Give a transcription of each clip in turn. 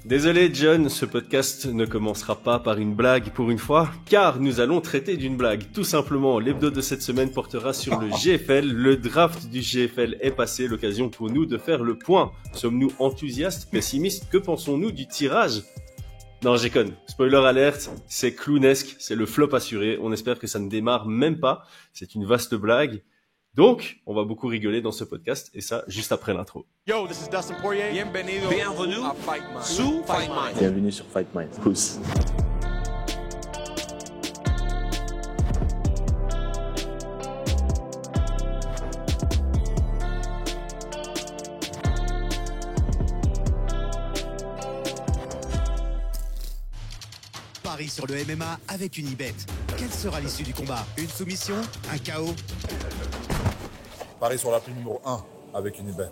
Désolé John, ce podcast ne commencera pas par une blague pour une fois, car nous allons traiter d'une blague. Tout simplement, l'hebdo de cette semaine portera sur le GFL. Le draft du GFL est passé, l'occasion pour nous de faire le point. Sommes-nous enthousiastes, pessimistes? Que pensons-nous du tirage? Non, j'ai conne. Spoiler alert, c'est clownesque, c'est le flop assuré. On espère que ça ne démarre même pas. C'est une vaste blague. Donc, on va beaucoup rigoler dans ce podcast, et ça, juste après l'intro. Yo, this is Dustin Poirier. Bienvenue à Fight Mind. sous Fight Mind. Bienvenue sur Fight Mind. Pousse. Paris sur le MMA avec Unibet. Quelle sera l'issue du combat? Une soumission? Un KO? Paris sur l'appli numéro 1 avec Unibet.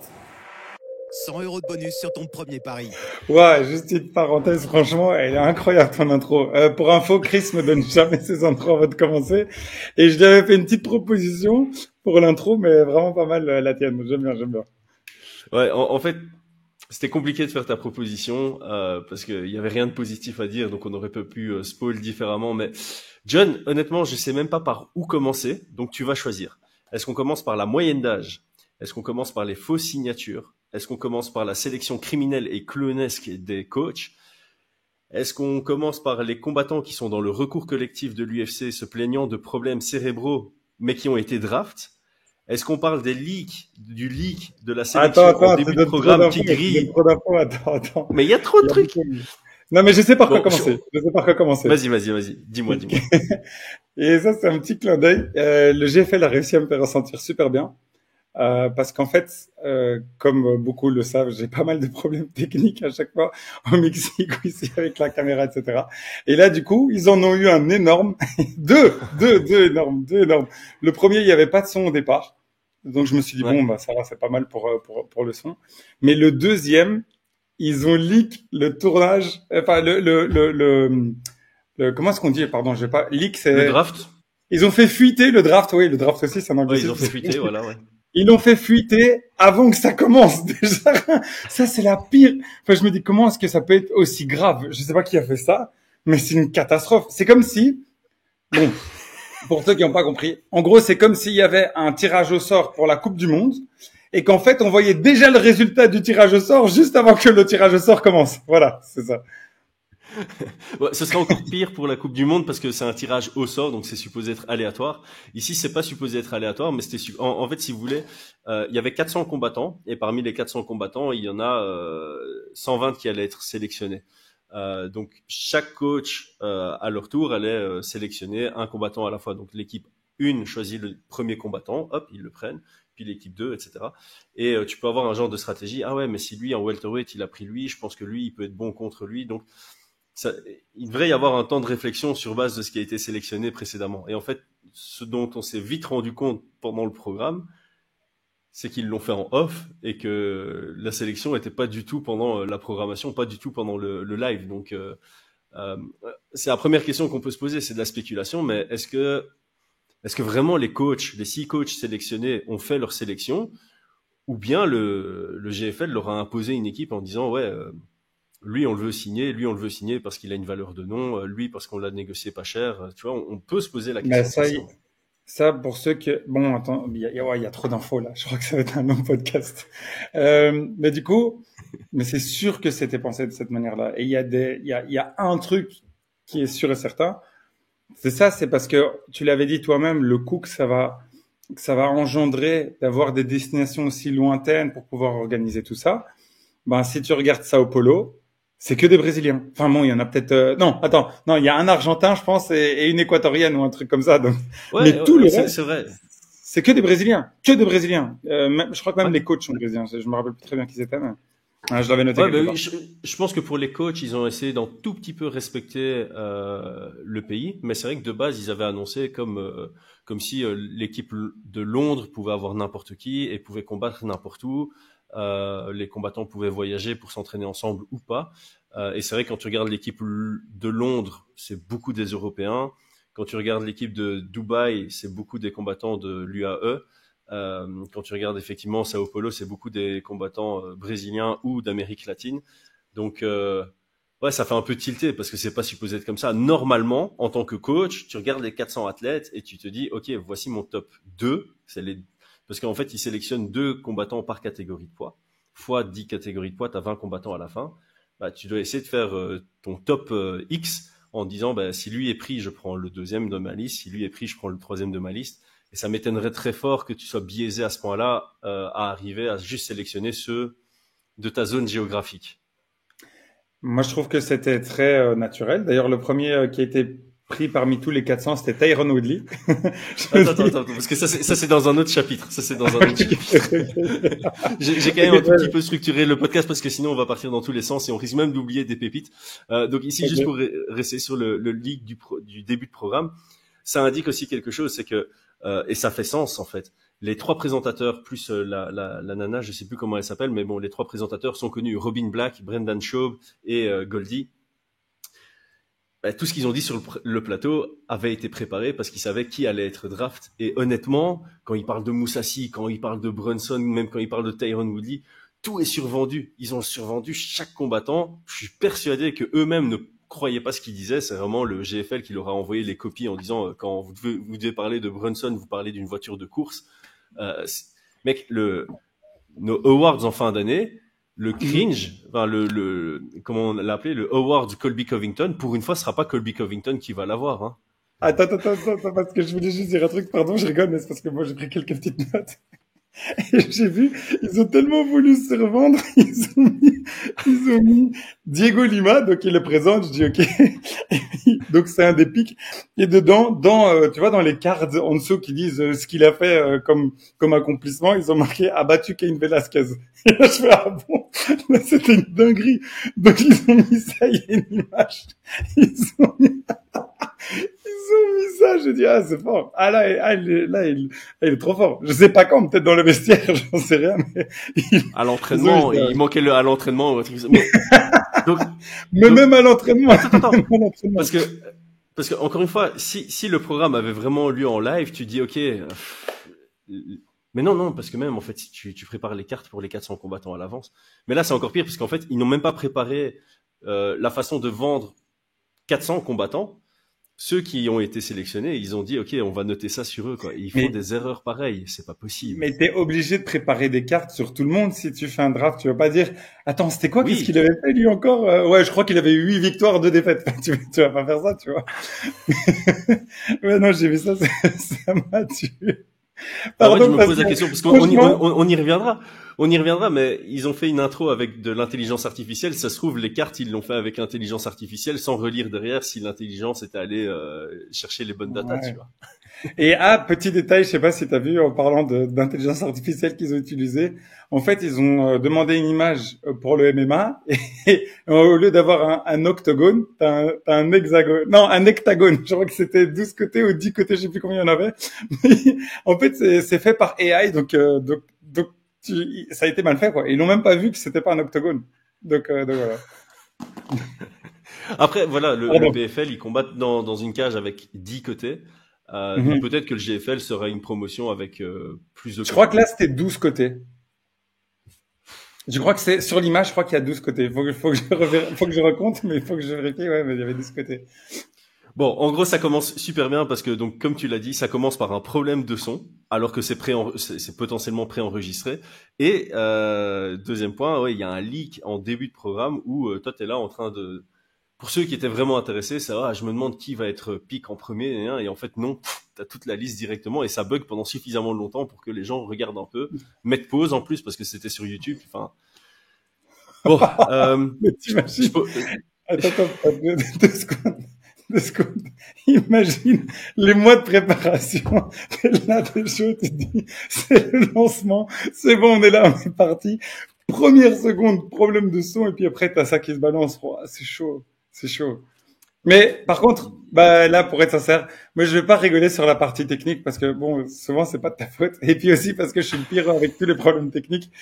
100 € de bonus sur ton premier pari. Ouais, juste une parenthèse, franchement, elle est incroyable ton intro. Pour info, Chris me donne jamais ses intros avant de commencer. Et je lui avais fait une petite proposition pour l'intro, mais vraiment pas mal la tienne. J'aime bien. Ouais, en fait, c'était compliqué de faire ta proposition parce qu'il y avait rien de positif à dire, donc on aurait pas pu spoil différemment. Mais John, honnêtement, je sais même pas par où commencer, donc tu vas choisir. Est-ce qu'on commence par la moyenne d'âge? Est-ce qu'on commence par les fausses signatures? Est-ce qu'on commence par la sélection criminelle et clownesque des coachs? Est-ce qu'on commence par les combattants qui sont dans le recours collectif de l'UFC se plaignant de problèmes cérébraux mais qui ont été draft? Est-ce qu'on parle du leak de la sélection en début de programme qui grille? Attends. Mais il y a trop de trucs. Non, mais je sais par quoi commencer. Vas-y. Dis-moi. Et ça, c'est un petit clin d'œil. Le GFL a réussi à me faire ressentir super bien. Parce qu'en fait, comme beaucoup le savent, j'ai pas mal de problèmes techniques à chaque fois au Mexique ou ici avec la caméra, etc. Et là, du coup, ils en ont eu un énorme, deux énormes. Le premier, il y avait pas de son au départ. Donc, je me suis dit, bon, bah, ça va, c'est pas mal pour le son. Mais le deuxième, ils ont leak le tournage, enfin, comment est-ce qu'on dit? Pardon, j'ai pas, leak, c'est... Le draft? Ils ont fait fuiter le draft, oui, le draft aussi, c'est un anglais. Ouais, ils ont fait fuiter, voilà, ouais. Ils l'ont fait fuiter avant que ça commence, déjà. Ça, c'est la pire. Enfin, je me dis, comment est-ce que ça peut être aussi grave? Je sais pas qui a fait ça, mais c'est une catastrophe. C'est comme si, bon, pour ceux qui n'ont pas compris, en gros, c'est comme s'il y avait un tirage au sort pour la Coupe du Monde et qu'en fait, on voyait déjà le résultat du tirage au sort juste avant que le tirage au sort commence. Voilà, c'est ça. Ouais, ce sera encore pire pour la Coupe du Monde parce que c'est un tirage au sort, donc c'est supposé être aléatoire. Ici, c'est pas supposé être aléatoire, mais c'était en fait, si vous voulez, il y avait 400 combattants et parmi les 400 combattants, il y en a 120 qui allaient être sélectionnés. Donc chaque coach à leur tour allait sélectionner un combattant à la fois. Donc l'équipe 1 choisit le premier combattant, hop, ils le prennent, puis l'équipe 2, etc. Et tu peux avoir un genre de stratégie. Ah ouais, mais si lui en welterweight il a pris lui, je pense que lui il peut être bon contre lui. Donc il devrait y avoir un temps de réflexion sur base de ce qui a été sélectionné précédemment. Et en fait, ce dont on s'est vite rendu compte pendant le programme, c'est qu'ils l'ont fait en off et que la sélection n'était pas du tout pendant la programmation, pas du tout pendant le live. Donc, c'est la première question qu'on peut se poser, c'est de la spéculation. Mais est-ce que vraiment les 6 coachs sélectionnés ont fait leur sélection, ou bien le GFL leur a imposé une équipe en disant ouais. Lui, on le veut signer parce qu'il a une valeur de nom, lui, parce qu'on l'a négocié pas cher. Tu vois, on peut se poser la question. Mais ça, pour ceux que... Bon, attends, il y a trop d'infos, là. Je crois que ça va être un long podcast. Mais du coup, mais c'est sûr que c'était pensé de cette manière-là. Et il y a un truc qui est sûr et certain. C'est parce que tu l'avais dit toi-même, le coût que ça va engendrer d'avoir des destinations aussi lointaines pour pouvoir organiser tout ça. Ben, si tu regardes Sao Paulo, c'est que des Brésiliens. Enfin bon, il y en a peut-être... Non, il y a un Argentin, je pense, et une Équatorienne ou un truc comme ça. Donc. Ouais, mais tout le reste, c'est vrai. C'est que des Brésiliens. Je crois que même les coachs sont brésiliens. Je me rappelle plus très bien qui c'était, mais je l'avais noté. Oui, je pense que pour les coachs, ils ont essayé d'en tout petit peu respecter le pays, mais c'est vrai que de base, ils avaient annoncé comme si l'équipe de Londres pouvait avoir n'importe qui et pouvait combattre n'importe où. Les combattants pouvaient voyager pour s'entraîner ensemble ou pas. Et c'est vrai, quand tu regardes l'équipe de Londres, c'est beaucoup des Européens. Quand tu regardes l'équipe de Dubaï, c'est beaucoup des combattants de l'UAE. Quand tu regardes effectivement Sao Paulo, c'est beaucoup des combattants brésiliens ou d'Amérique latine. Donc ouais, ça fait un peu tilter parce que c'est pas supposé être comme ça. Normalement, en tant que coach, tu regardes les 400 athlètes et tu te dis, OK, voici mon top 2. Parce qu'en fait, ils sélectionnent 2 combattants par catégorie de poids. Fois 10 catégories de poids, tu as 20 combattants à la fin. Bah, tu dois essayer de faire ton top X en disant, bah, si lui est pris, je prends le 2e de ma liste. Si lui est pris, je prends le 3e de ma liste. Et ça m'étonnerait très fort que tu sois biaisé à ce point-là à arriver à juste sélectionner ceux de ta zone géographique. Moi, je trouve que c'était très naturel. D'ailleurs, le premier qui a été pris parmi tous les 400, c'était Tyron Woodley. Attends, parce que ça c'est dans un autre chapitre. Ça c'est dans un autre chapitre. J'ai quand même un tout petit peu structuré le podcast parce que sinon on va partir dans tous les sens et on risque même d'oublier des pépites. Donc ici, juste pour rester sur le leak du début de programme, ça indique aussi quelque chose, c'est que et ça fait sens en fait. Les 3 présentateurs plus la nana, je sais plus comment elle s'appelle, mais bon, les 3 présentateurs sont connus: Robin Black, Brendan Schaub et Goldie. Bah, tout ce qu'ils ont dit sur le plateau avait été préparé parce qu'ils savaient qui allait être draft. Et honnêtement, quand ils parlent de Moussassi, quand ils parlent de Brunson, même quand ils parlent de Tyron Woodley, tout est survendu. Ils ont survendu chaque combattant. Je suis persuadé que eux-mêmes ne croyaient pas ce qu'ils disaient. C'est vraiment le GFL qui leur a envoyé les copies en disant quand vous devez parler de Brunson, vous parlez d'une voiture de course. Mec, nos awards en fin d'année, le cringe, enfin comment on l'a appelé, le award Colby Covington, pour une fois, ce sera pas Colby Covington qui va l'avoir, hein. Attends, parce que je voulais juste dire un truc, pardon, je rigole, mais c'est parce que moi j'ai pris quelques petites notes. Et j'ai vu, ils ont tellement voulu se revendre, ils ont mis Diego Lima, donc il le présente, je dis ok. Donc c'est un des pics. Et dedans, tu vois, dans les cards en dessous qui disent ce qu'il a fait comme accomplissement, ils ont marqué a battu Cain Velasquez. Et là, je fais ah bon, là c'était une dinguerie. Donc ils ont mis ça, il y a une image. Ils ont mis ça, je dis ah c'est fort. Ah là, il est trop fort. Je sais pas quand, peut-être dans le vestiaire, j'en sais rien, mais à l'entraînement, il manquait à l'entraînement. Donc, même à l'entraînement. Attends. Parce que encore une fois, si le programme avait vraiment lieu en live, tu dis ok. Mais non, parce que même en fait, si tu prépares les cartes pour les 400 combattants à l'avance. Mais là, c'est encore pire parce qu'en fait, ils n'ont même pas préparé la façon de vendre 400 combattants. Ceux qui ont été sélectionnés, ils ont dit ok, on va noter ça sur eux, quoi. Ils font des erreurs pareilles, c'est pas possible. Mais t'es obligé de préparer des cartes sur tout le monde si tu fais un draft. Tu vas pas dire attends, c'était quoi, qu'est-ce qu'il avait fait lui encore ouais, je crois qu'il avait 8 victoires, 2 défaites. tu vas pas faire ça, tu vois. Ouais, non, j'ai vu ça, ça m'a tué. Pardon, en fait, je me pose la question parce qu'on y reviendra. On y reviendra, mais ils ont fait une intro avec de l'intelligence artificielle. Ça se trouve, les cartes, ils l'ont fait avec l'intelligence artificielle sans relire derrière si l'intelligence était allée chercher les bonnes datas, tu vois. Et petit détail, je sais pas si tu as vu en parlant d'intelligence artificielle qu'ils ont utilisé. En fait, ils ont demandé une image pour le MMA et au lieu d'avoir un octogone, t'as un hexagone. Non, un hectagone. Je crois que c'était 12 côtés ou 10 côtés, je sais plus combien il y en avait. Mais, en fait, c'est fait par AI, donc ça a été mal fait, quoi. Ils n'ont même pas vu que c'était pas un octogone. Donc voilà. Après, voilà, le PFL, ils combattent dans une cage avec 10 côtés. Donc peut-être que le GFL sera une promotion avec plus de... Je crois que là, c'était 12 côtés. Je crois que c'est sur l'image, je crois qu'il y a 12 côtés. Faut que je recompte, mais il faut que je vérifie. Ouais, mais il y avait 12 côtés. Bon, en gros, ça commence super bien parce que, donc, comme tu l'as dit, ça commence par un problème de son, alors que c'est potentiellement préenregistré. Et deuxième point, ouais, il y a un leak en début de programme où toi, t'es là en train de... Pour ceux qui étaient vraiment intéressés, c'est je me demande qui va être pick en premier, et en fait non, t'as toute la liste directement et ça bug pendant suffisamment longtemps pour que les gens regardent un peu, mettent pause en plus parce que c'était sur YouTube. Enfin, bon. Mais t'imagines Attends, 2 secondes. Imagine les mois de préparation. T'es là, t'es chaud, tu te dis, c'est le lancement, c'est bon, on est là, on est parti. Première seconde, problème de son, et puis après, t'as ça qui se balance. Oh, c'est chaud. Mais par contre, là, pour être sincère, moi, je vais pas rigoler sur la partie technique parce que bon, souvent c'est pas de ta faute, et puis aussi parce que je suis le pire avec tous les problèmes techniques.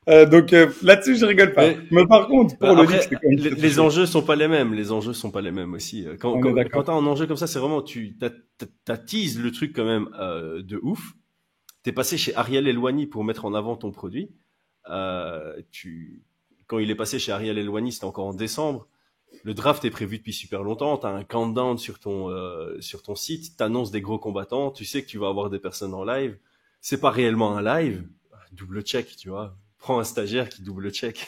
Donc là-dessus, je rigole pas. Mais par contre, pour après, c'est quand même les enjeux sont pas les mêmes. Les enjeux sont pas les mêmes aussi. Quand t'as un enjeu comme ça, c'est vraiment t'attises le truc quand même de ouf. T'es passé chez Ariel Elwani pour mettre en avant ton produit. Quand il est passé chez Ariel Elwani, c'était encore en décembre. Le draft est prévu depuis super longtemps. T'as un countdown sur ton site. T'annonces des gros combattants. Tu sais que tu vas avoir des personnes en live. C'est pas réellement un live. Double check, tu vois. Prends un stagiaire qui double check.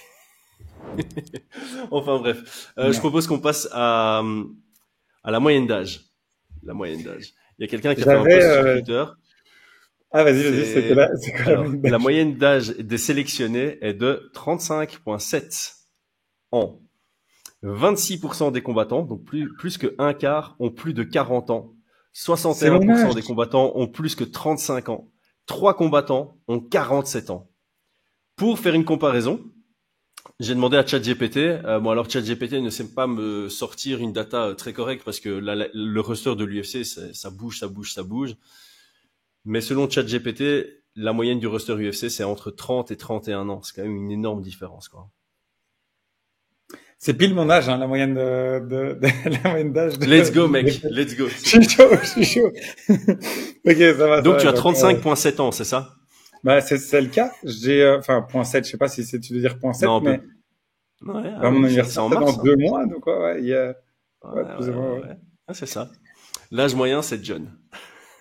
Enfin bref. Je propose qu'on passe à la moyenne d'âge. La moyenne d'âge. Il y a quelqu'un qui a fait un post sur Twitter. Ah, vas-y, c'est quoi Alors, la moyenne d'âge des sélectionnés est de 35,7 ans. 26% des combattants, donc plus que un quart, ont plus de 40 ans. 61% des combattants ont plus que 35 ans. 3 combattants ont 47 ans. Pour faire une comparaison, j'ai demandé à ChatGPT. Bon, alors ChatGPT ne sait pas me sortir une data très correcte parce que le roster de l'UFC, ça bouge. Mais selon ChatGPT, la moyenne du roster UFC, c'est entre 30 et 31 ans. C'est quand même une énorme différence, quoi. C'est pile mon âge, hein, la moyenne la moyenne d'âge. Let's go, mec. Let's go. Je suis chaud. Ok, ça va. Donc, tu as 35,7 ans, c'est ça? Bah, c'est le cas. J'ai, enfin, 0.7, je sais pas si tu veux dire 0.7, non, mais. Ouais, mon anniversaire, c'est dans 2 mois, donc ouais, il y a. Plus ou moins. Ah, c'est ça. L'âge moyen, c'est John.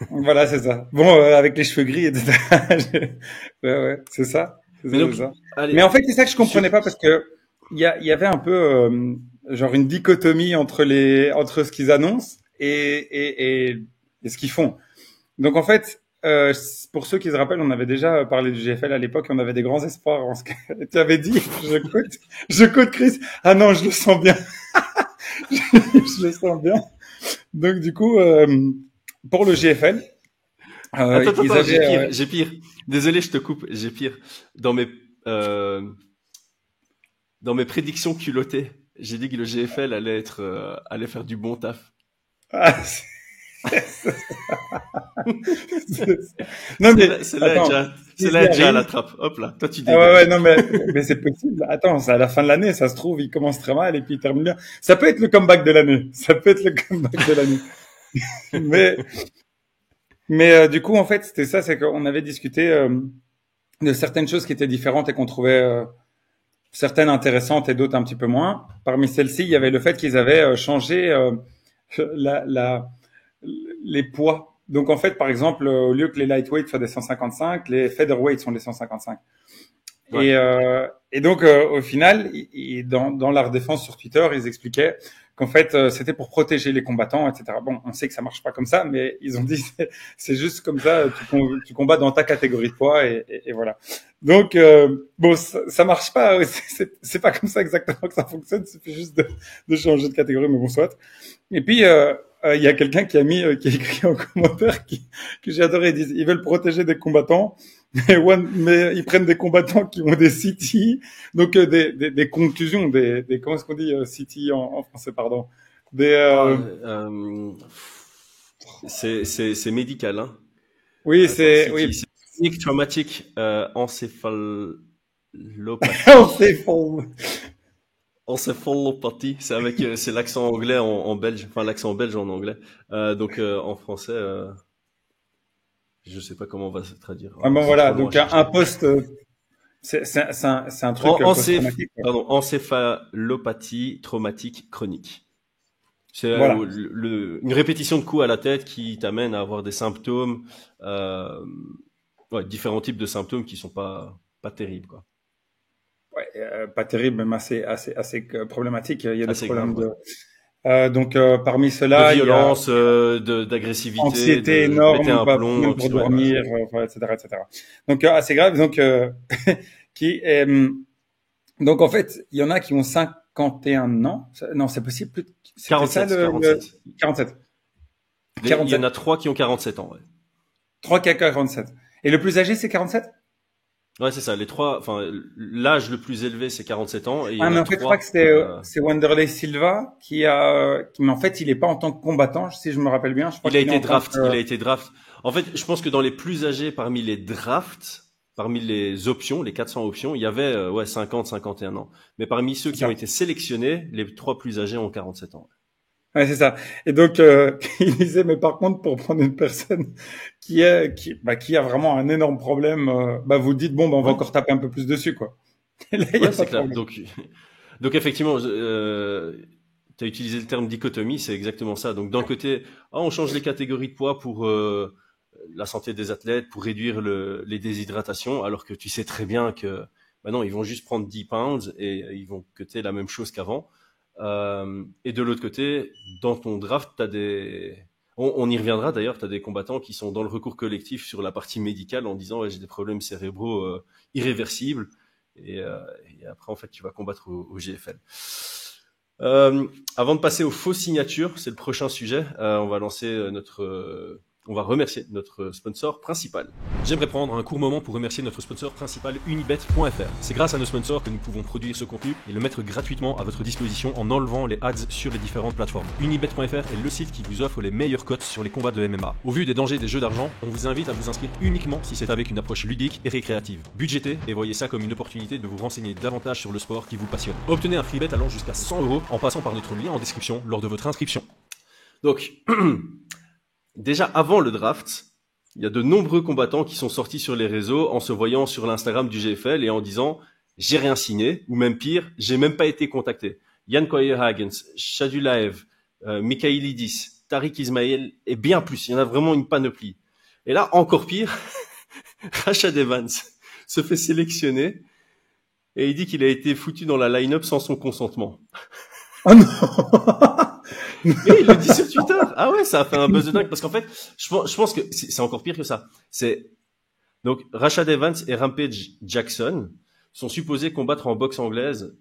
Voilà, c'est ça. Bon, avec les cheveux gris, etc. Ouais, c'est ça. Allez, mais en fait, c'est ça que je comprenais pas parce que il y avait un peu genre une dichotomie entre ce qu'ils annoncent et ce qu'ils font. Donc en fait, pour ceux qui se rappellent, on avait déjà parlé du GFL à l'époque, on avait des grands espoirs en ce que tu avais dit. Je coûte Chris. Ah non, je le sens bien. je le sens bien. Donc du coup, pour le GFL, attends, j'ai pire. Désolé, je te coupe. J'ai pire. Dans mes prédictions culottées, j'ai dit que le GFL allait faire du bon taf. Ah, non mais c'est là déjà à la trappe. Hop là, toi tu dégages. Ah ouais, non mais c'est possible. Attends, c'est à la fin de l'année, ça se trouve, il commence très mal et puis il termine bien. Ça peut être le comeback de l'année. Mais du coup, en fait, c'était ça, c'est qu'on avait discuté de certaines choses qui étaient différentes et qu'on trouvait certaines intéressantes et d'autres un petit peu moins. Parmi celles-ci, il y avait le fait qu'ils avaient changé les poids. Donc en fait, par exemple, au lieu que les lightweights soient des 155, les featherweights sont des 155. Ouais. Et donc au final, dans leur défense sur Twitter, ils expliquaient qu'en fait c'était pour protéger les combattants, etc. Bon, on sait que ça marche pas comme ça, mais ils ont dit c'est juste comme ça, tu combats dans ta catégorie de poids et voilà. Donc bon, ça marche pas, c'est pas comme ça exactement que ça fonctionne, il suffit juste de changer de catégorie, mais bon soit. Et puis il y a quelqu'un qui a écrit en commentaire que j'ai adoré, ils disent ils veulent protéger des combattants. Mais ils prennent des combattants qui ont des CTI, donc des contusions, comment est-ce qu'on dit CTI en français, pardon, c'est médical, hein. Oui, c'est chronique traumatique encéphalopathie. Encéphalopathie, c'est l'accent anglais en belge, enfin l'accent belge en anglais. Donc en français. Je sais pas comment on va se traduire. Ah bon, voilà, donc un post, c'est un truc encéphalopathie traumatique chronique. C'est voilà. Une répétition de coups à la tête qui t'amène à avoir des symptômes, différents types de symptômes qui sont pas terribles, quoi. Ouais, pas terrible, même assez problématique. Il y a des problèmes grave, donc parmi ceux-là, de violence, d'agressivité, anxiété énorme, pas pour dormir, etc. Donc assez grave. Donc donc en fait, il y en a qui ont 51 ans. Non, c'est possible. 47. 47. Il y en a 3 qui ont 47 ans. Ouais. 3 qui ont 47. Et le plus âgé, c'est 47? Ouais, c'est ça. Les 3, enfin, l'âge le plus élevé, c'est 47 ans. Et mais en fait, je crois que c'est Wanderlei Silva mais en fait, il est pas en tant que combattant, si je me rappelle bien. Je crois il a été draft. En fait, je pense que dans les plus âgés, parmi les drafts, parmi les options, les 400 options, il y avait, 50, 51 ans. Mais parmi ceux qui ont été sélectionnés, les 3 plus âgés ont 47 ans. Ouais, c'est ça. Et donc, il disait, mais par contre, pour prendre une personne qui a vraiment un énorme problème, vous dites, bon, on va encore taper un peu plus dessus, quoi. Et là, c'est clair. Donc effectivement, as utilisé le terme dichotomie, c'est exactement ça. Donc d'un côté, on change les catégories de poids pour la santé des athlètes, pour réduire les déshydratations, alors que tu sais très bien que non, ils vont juste prendre 10 pounds et ils vont cutter la même chose qu'avant. Et de l'autre côté, dans ton draft, t'as des... On y reviendra d'ailleurs, tu as des combattants qui sont dans le recours collectif sur la partie médicale en disant j'ai des problèmes cérébraux irréversibles et après en fait tu vas combattre au GFL. Avant de passer aux fausses signatures, c'est le prochain sujet, on va lancer on va remercier notre sponsor principal. J'aimerais prendre un court moment pour remercier notre sponsor principal Unibet.fr. C'est grâce à nos sponsors que nous pouvons produire ce contenu et le mettre gratuitement à votre disposition en enlevant les ads sur les différentes plateformes. Unibet.fr est le site qui vous offre les meilleures cotes sur les combats de MMA. Au vu des dangers des jeux d'argent, on vous invite à vous inscrire uniquement si c'est avec une approche ludique et récréative. Budgétez et voyez ça comme une opportunité de vous renseigner davantage sur le sport qui vous passionne. Obtenez un free bet allant jusqu'à 100 € en passant par notre lien en description lors de votre inscription. Donc, déjà avant le draft, il y a de nombreux combattants qui sont sortis sur les réseaux en se voyant sur l'Instagram du GFL et en disant « j'ai rien signé » ou même pire « j'ai même pas été contacté ». Jan Koyer-Hagens, Shadulaev, Mikhailidis, Tariq Ismail et bien plus. Il y en a vraiment une panoplie. Et là, encore pire, Rashad Evans se fait sélectionner et il dit qu'il a été foutu dans la line-up sans son consentement. Oh non. Et il le dit sur Twitter. Ah ouais, ça a fait un buzz de dingue parce qu'en fait, je pense que c'est encore pire que ça. Donc Rashad Evans et Rampage Jackson sont supposés combattre en boxe anglaise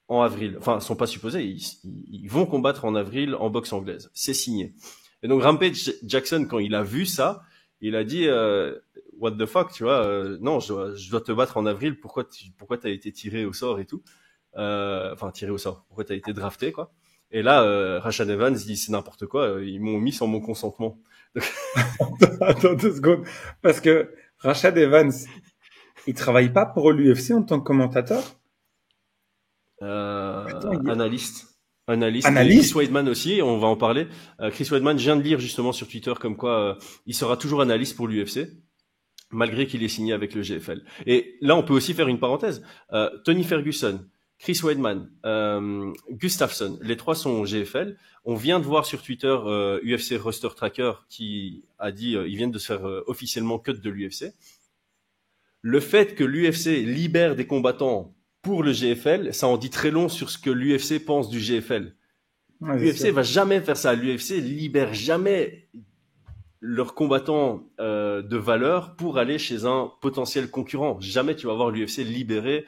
en avril. Enfin, sont pas supposés, ils vont combattre en avril en boxe anglaise. C'est signé. Et donc Rampage Jackson, quand il a vu ça, il a dit what the fuck, tu vois, non, je dois te battre en avril. Pourquoi t'as été tiré au sort et tout. Enfin, tiré au sort. Pourquoi t'as été drafté, quoi. Et là, Rashad Evans dit c'est n'importe quoi, ils m'ont mis sans mon consentement. Attends 2 secondes. Parce que Rashad Evans, il travaille pas pour l'UFC en tant que commentateur? Analyste. Analyste. Chris Weidman aussi, on va en parler. Chris Weidman, je viens de lire justement sur Twitter comme quoi il sera toujours analyste pour l'UFC, malgré qu'il est signé avec le GFL. Et là, on peut aussi faire une parenthèse. Tony Ferguson, Chris Weidman, Gustafsson, les 3 sont au GFL. On vient de voir sur Twitter UFC Roster Tracker qui a dit ils viennent de se faire officiellement cut de l'UFC. Le fait que l'UFC libère des combattants pour le GFL, ça en dit très long sur ce que l'UFC pense du GFL. Ouais, l'UFC va jamais faire ça. L'UFC libère jamais leurs combattants de valeur pour aller chez un potentiel concurrent. Jamais tu vas voir l'UFC libérer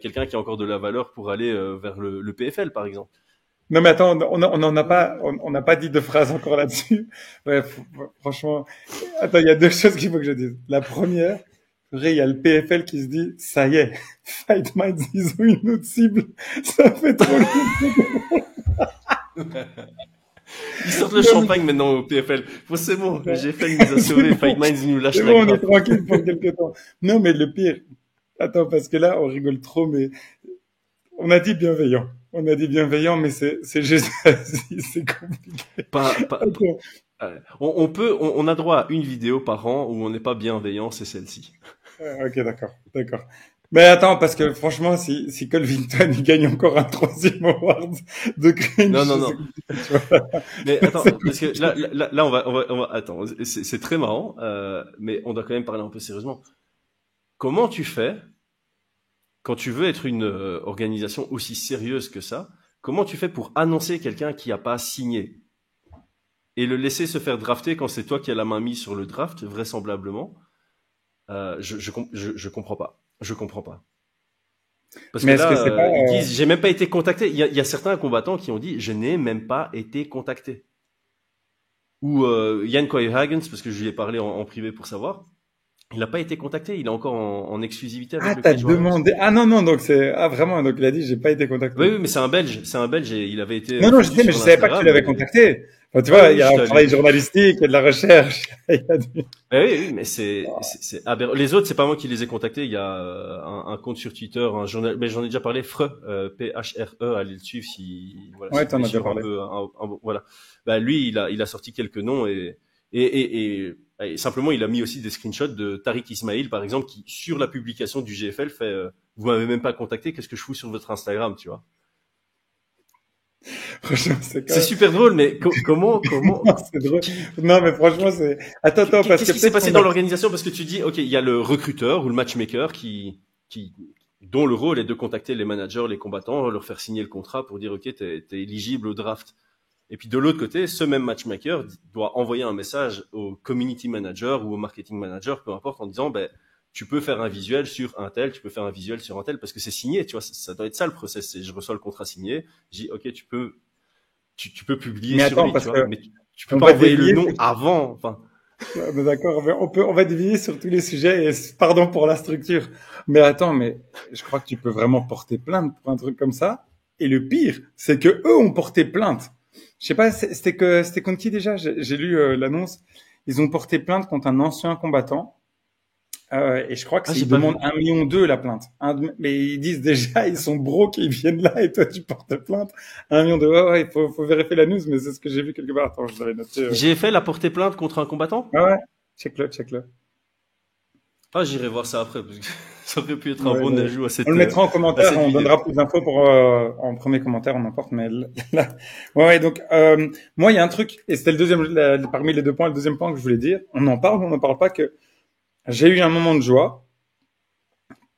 quelqu'un qui a encore de la valeur pour aller vers le PFL, par exemple. Non, mais attends, on n'a pas dit de phrase encore là-dessus. Ouais, franchement, attends, il y a 2 choses qu'il faut que je dise. La première, il y a le PFL qui se dit, ça y est, Fight Minds, ils ont une autre cible. Ça fait trop longtemps. Ils sortent le champagne maintenant au PFL. Bon, c'est bon, le GFL nous a sauvés, Fight Minds nous lâche la grappe. C'est bon, on est grappe. tranquille pour quelques temps. Non, mais le pire, attends, parce que là, on rigole trop, mais on a dit bienveillant. Mais c'est juste, c'est compliqué. On a droit à une vidéo par an où on n'est pas bienveillant, c'est celle-ci. Ok, d'accord. Mais attends, parce que franchement, si Colvington il gagne encore un 3e award de cringe. Non. Mais attends, parce que là, on va, attends, c'est très marrant, mais on doit quand même parler un peu sérieusement. Comment tu fais quand tu veux être une organisation aussi sérieuse que ça? Comment tu fais pour annoncer quelqu'un qui a pas signé et le laisser se faire drafter quand c'est toi qui as la main mise sur le draft, vraisemblablement? Je comprends pas. Parce mais que là, que pas, ils disent j'ai même pas été contacté. Il y a certains combattants qui ont dit je n'ai même pas été contacté. Ou Jan Koyer-Hagens, parce que je lui ai parlé en privé pour savoir. Il n'a pas été contacté, il est encore en exclusivité avec le t'as Cage demandé. Ah non, donc c'est vraiment, donc il a dit j'ai pas été contacté. Oui, mais c'est un Belge et il avait été. Non, je sais, mais je savais pas que tu l'avais contacté. Enfin, tu vois, il y a un travail journalistique, il y a de la recherche. Oui, mais c'est aberrant. Les autres, c'est pas moi qui les ai contactés. Il y a un compte sur Twitter, un journal, mais j'en ai déjà parlé, Phre, allez le suivre si, voilà. Ouais, si t'en as déjà parlé. Voilà. Bah, lui, il a sorti quelques noms et simplement, il a mis aussi des screenshots de Tariq Ismail, par exemple, qui, sur la publication du GFL, fait, vous m'avez même pas contacté, qu'est-ce que je fous sur votre Instagram, tu vois? Franchement, c'est quand C'est même... super drôle, mais comment, Non, c'est drôle. Non, mais franchement, c'est... Attends, parce qu'est-ce que qui s'est peut-être passé qu'on dans a- l'organisation? Parce que tu dis, OK, il y a le recruteur ou le matchmaker dont le rôle est de contacter les managers, les combattants, leur faire signer le contrat pour dire, OK, t'es éligible au draft. Et puis de l'autre côté, ce même matchmaker doit envoyer un message au community manager ou au marketing manager, peu importe, en disant, ben, tu peux faire un visuel sur un tel, tu peux faire un visuel sur un tel, parce que c'est signé, tu vois, ça doit être ça le process. C'est, je reçois le contrat signé, je dis, OK, tu peux publier Mais sur attends, lui, parce tu vois, que mais tu peux on pas va envoyer le dévier. nom avant, enfin. Ouais, mais d'accord, mais on va dévier sur tous les sujets et pardon pour la structure. Mais attends, mais je crois que tu peux vraiment porter plainte pour un truc comme ça. Et le pire, c'est que eux ont porté plainte. Je sais pas, c'était contre qui déjà? J'ai lu l'annonce. Ils ont porté plainte contre un ancien combattant. Et je crois que Ah, ils j'ai pas demandent vu. 1,2 million la plainte. Mais ils disent déjà, ils sont broke, ils viennent là et toi tu portes plainte. 1,2 million. Ouais, faut vérifier la news, mais c'est ce que j'ai vu quelque part. Attends, je l'avais noté. J'ai fait la porter plainte contre un combattant? Ouais, check-le. Ah, j'irai voir ça après, parce que ça aurait pu être un Ouais, bon ouais. ajout à cette, On le mettra en à commentaire, cette on vidéo. donnera plus d'infos pour en premier commentaire, on n'importe, mais là, ouais, donc moi il y a un truc, et c'était le deuxième, parmi les deux points, le deuxième point que je voulais dire, on en parle ou on n'en parle pas, que j'ai eu un moment de joie,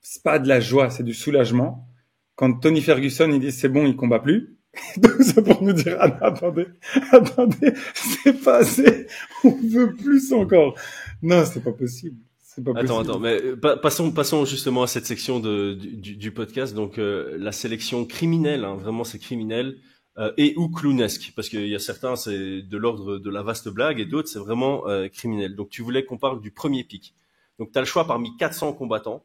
c'est pas de la joie, c'est du soulagement, quand Tony Ferguson il dit c'est bon, il combat plus, donc c'est pour nous dire ah, non, attendez, c'est pas assez, on veut plus encore, non c'est pas possible. C'est pas possible. Attends, mais passons justement à cette section du podcast. Donc la sélection criminelle, hein, vraiment c'est criminel et ou clownesque, parce qu'il y a certains c'est de l'ordre de la vaste blague et d'autres c'est vraiment criminel. Donc tu voulais qu'on parle du premier pick. Donc tu as le choix parmi 400 combattants.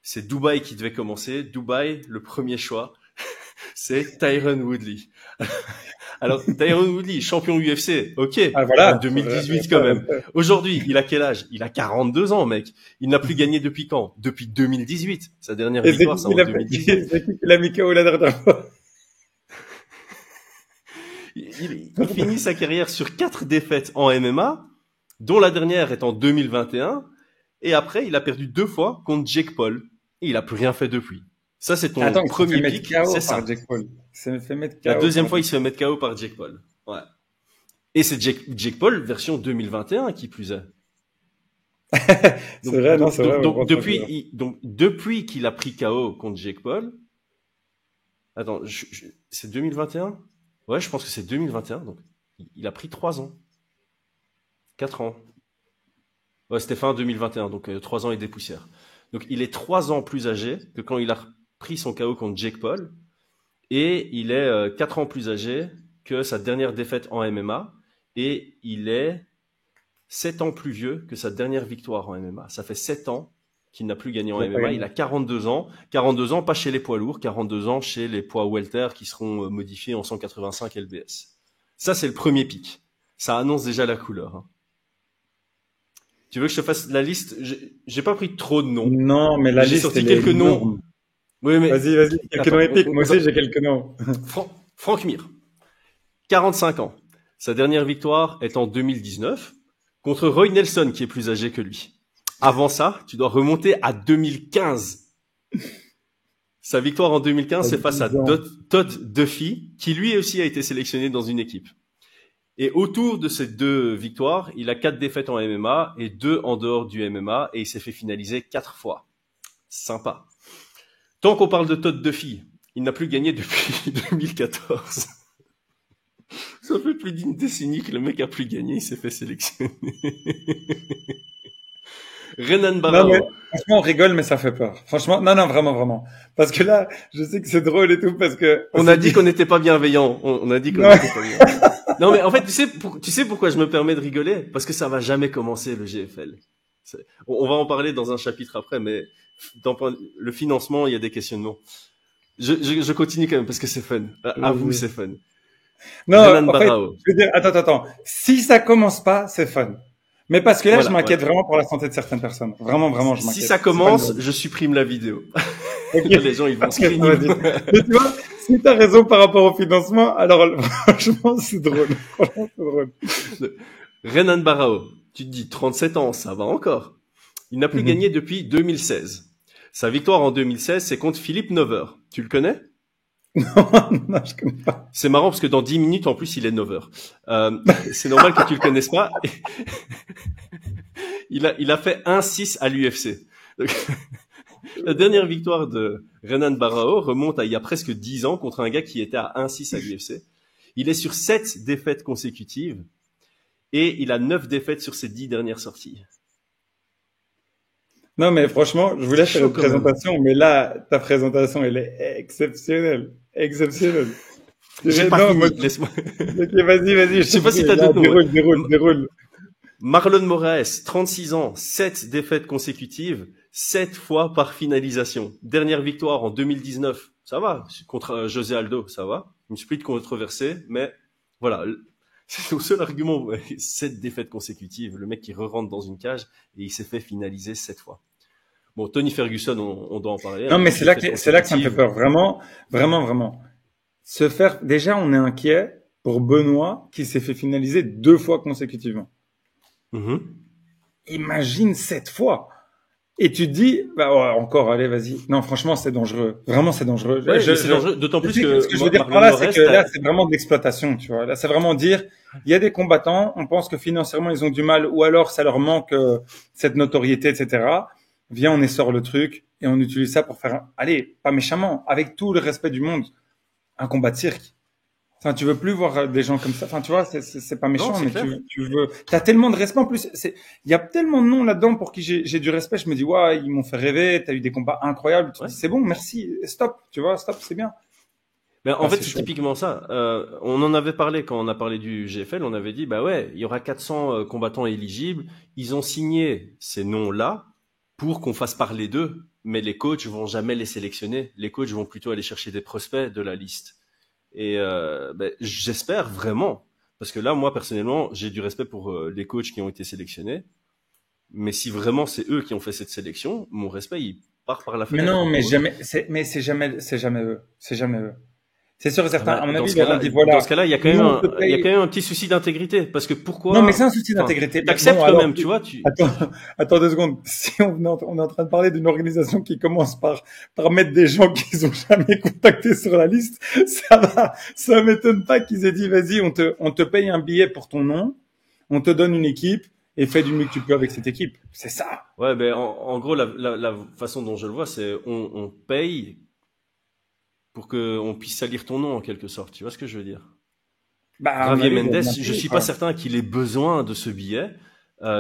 C'est Dubaï qui devait commencer. Dubaï, le premier choix, c'est Tyron Woodley. Alors, Tyron Woodley, champion UFC, ok, Ah voilà. en 2018 quand même. Aujourd'hui, il a quel âge? Il a 42 ans, mec. Il n'a plus gagné depuis quand? Depuis 2018. Sa dernière Et victoire, c'est en 2018. c'est qui qu'il a mis KO la dernière fois? Il finit sa carrière sur 4 défaites en MMA, dont la dernière est en 2021. Et après, il a perdu 2 fois contre Jake Paul. Et il a plus rien fait depuis. Ça, c'est ton Attends, il s'est premier fait mettre pick, KO c'est ça. par Jake Paul. Il s'est fait mettre KO. La deuxième par- fois, il se fait mettre KO par Jake Paul. Ouais. Et c'est Jake Paul version 2021 qui plus est. C'est vrai, non, c'est vrai. on voit depuis, pas. depuis qu'il a pris KO contre Jake Paul, attends, c'est 2021? Ouais, je pense que c'est 2021. Donc, il a pris 3 ans. 4 ans. Ouais, c'était fin 2021, donc 3 ans et des poussières. Donc, il est 3 ans plus âgé que quand il a pris son KO contre Jake Paul. Et il est 4 ans plus âgé que sa dernière défaite en MMA. Et il est 7 ans plus vieux que sa dernière victoire en MMA. Ça fait 7 ans qu'il n'a plus gagné en Il a pas MMA. gagné. Il a 42 ans. 42 ans, pas chez les poids lourds, 42 ans chez les poids welter qui seront modifiés en 185 lbs. Ça, c'est le premier pic. Ça annonce déjà la couleur. Hein. Tu veux que je te fasse la liste? J'ai pas pris trop de noms. Non, mais la J'ai liste, sorti elle est quelques noms. énorme. Oui, mais Vas-y, quelques Attends, noms épiques. on- Moi on- aussi, j'ai quelques noms. Frank Mir, 45 ans. Sa dernière victoire est en 2019 contre Roy Nelson, qui est plus âgé que lui. Avant ça, tu dois remonter à 2015. Sa victoire en 2015, c'est face à 10 ans. Todd Duffy, qui lui aussi a été sélectionné dans une équipe. Et autour de ces 2 victoires, il a 4 défaites en MMA et 2 en dehors du MMA, et il s'est fait finaliser 4 fois. Sympa. Tant qu'on parle de Todd Duffy, il n'a plus gagné depuis 2014. Ça fait plus d'une décennie que le mec a plus gagné, il s'est fait sélectionner. Renan Non, Barao. mais franchement, on rigole, mais ça fait peur. Franchement, non, vraiment. Parce que là, je sais que c'est drôle et tout, parce que... On a dit qu'on n'était pas bienveillant. On a dit qu'on Non. n'était pas bienveillant. Non, mais en fait, tu sais pourquoi je me permets de rigoler? Parce que ça va jamais commencer, le GFL. On va en parler dans un chapitre après, mais dans le financement, il y a des questionnements. Je continue quand même parce que c'est fun. À vous, c'est fun. Non, Renan en fait, Barao. je veux dire, attends. Si ça commence pas, c'est fun. Mais parce que là, Voilà, je m'inquiète voilà. vraiment pour la santé de certaines personnes. Vraiment, je m'inquiète. Si ça C'est commence, pas une je supprime la vidéo. blague. Les gens, ils vont Ok, screener. vas-y. Mais tu vois, si t'as raison par rapport au financement, alors franchement, c'est drôle. Franchement, c'est drôle. Renan Barao, tu te dis 37 ans, ça va encore. Il n'a plus Mhm. gagné depuis 2016. Sa victoire en 2016, c'est contre Philippe Nover. Tu le connais? Non, je connais pas. C'est marrant parce que dans 10 minutes, en plus, il est 9h. C'est normal que tu le connaisses pas. Il a fait 1-6 à l'UFC. Donc, la dernière victoire de Renan Barão remonte à il y a presque 10 ans contre un gars qui était à 1-6 à l'UFC. Il est sur 7 défaites consécutives et il a 9 défaites sur ses 10 dernières sorties. Non, mais franchement, je voulais faire une présentation, mais là, ta présentation, elle est exceptionnelle. Exceptionnelle. J'ai pas fini, laisse-moi. Ok, vas-y. Je sais pas si t'as d'autres noms. Déroule. Marlon Moraes, 36 ans, 7 défaites consécutives, 7 fois par finalisation. Dernière victoire en 2019, ça va, contre José Aldo, ça va. Une split controversée, mais voilà, c'est son seul argument. 7 défaites consécutives, le mec qui re-rentre dans une cage et il s'est fait finaliser 7 fois. Bon, Tony Ferguson, on doit en parler. Non, mais c'est là que ça me fait peur. Vraiment. Se faire, déjà, on est inquiet pour Benoît qui s'est fait finaliser 2 fois consécutivement. Imagine 7 fois. Et tu te dis, bah ouais, encore, allez, vas-y. Non, franchement, c'est dangereux. Vraiment, c'est dangereux. Ouais, c'est dangereux, d'autant plus que ce que je veux dire par là, c'est que là, c'est vraiment de l'exploitation, tu vois. Là, c'est vraiment dire, il y a des combattants, on pense que financièrement, ils ont du mal, ou alors ça leur manque cette notoriété, etc. Viens, on essore le truc et on utilise ça pour faire, allez, pas méchamment, avec tout le respect du monde, un combat de cirque. Enfin, tu veux plus voir des gens comme ça. Enfin, tu vois, c'est pas méchant, non, mais tu veux. T'as tellement de respect en plus. Il y a tellement de noms là-dedans pour qui j'ai du respect. Je me dis, ouais, ils m'ont fait rêver. T'as eu des combats incroyables. Tu te dis, c'est bon, merci, stop. Tu vois, stop, c'est bien. Mais en fait, c'est typiquement ça. On en avait parlé quand on a parlé du GFL. On avait dit, bah ouais, il y aura 400 combattants éligibles. Ils ont signé ces noms-là pour qu'on fasse parler d'eux. Mais les coachs vont jamais les sélectionner. Les coachs vont plutôt aller chercher des prospects de la liste. Et j'espère vraiment, parce que là, moi personnellement, j'ai du respect pour les coachs qui ont été sélectionnés. Mais si vraiment c'est eux qui ont fait cette sélection, mon respect il part par la fenêtre. Mais non, mais c'est jamais eux. C'est jamais eux. C'est sûr et certain. À mon avis, dans ce cas-là, il y a quand même un petit souci d'intégrité, parce que pourquoi? Non, mais c'est un souci d'intégrité. T'acceptes quand même, tu vois. Attends 2 secondes. Si on est en train de parler d'une organisation qui commence par mettre des gens qu'ils ont jamais contactés sur la liste, ça m'étonne pas qu'ils aient dit, vas-y, on te paye un billet pour ton nom, on te donne une équipe et fais du mieux que tu peux avec cette équipe. C'est ça. Ouais, ben en gros, la façon dont je le vois, c'est on paye pour qu'on puisse salir ton nom en quelque sorte. Tu vois ce que je veux dire? Javier Mendes, je suis pas certain qu'il ait besoin de ce billet.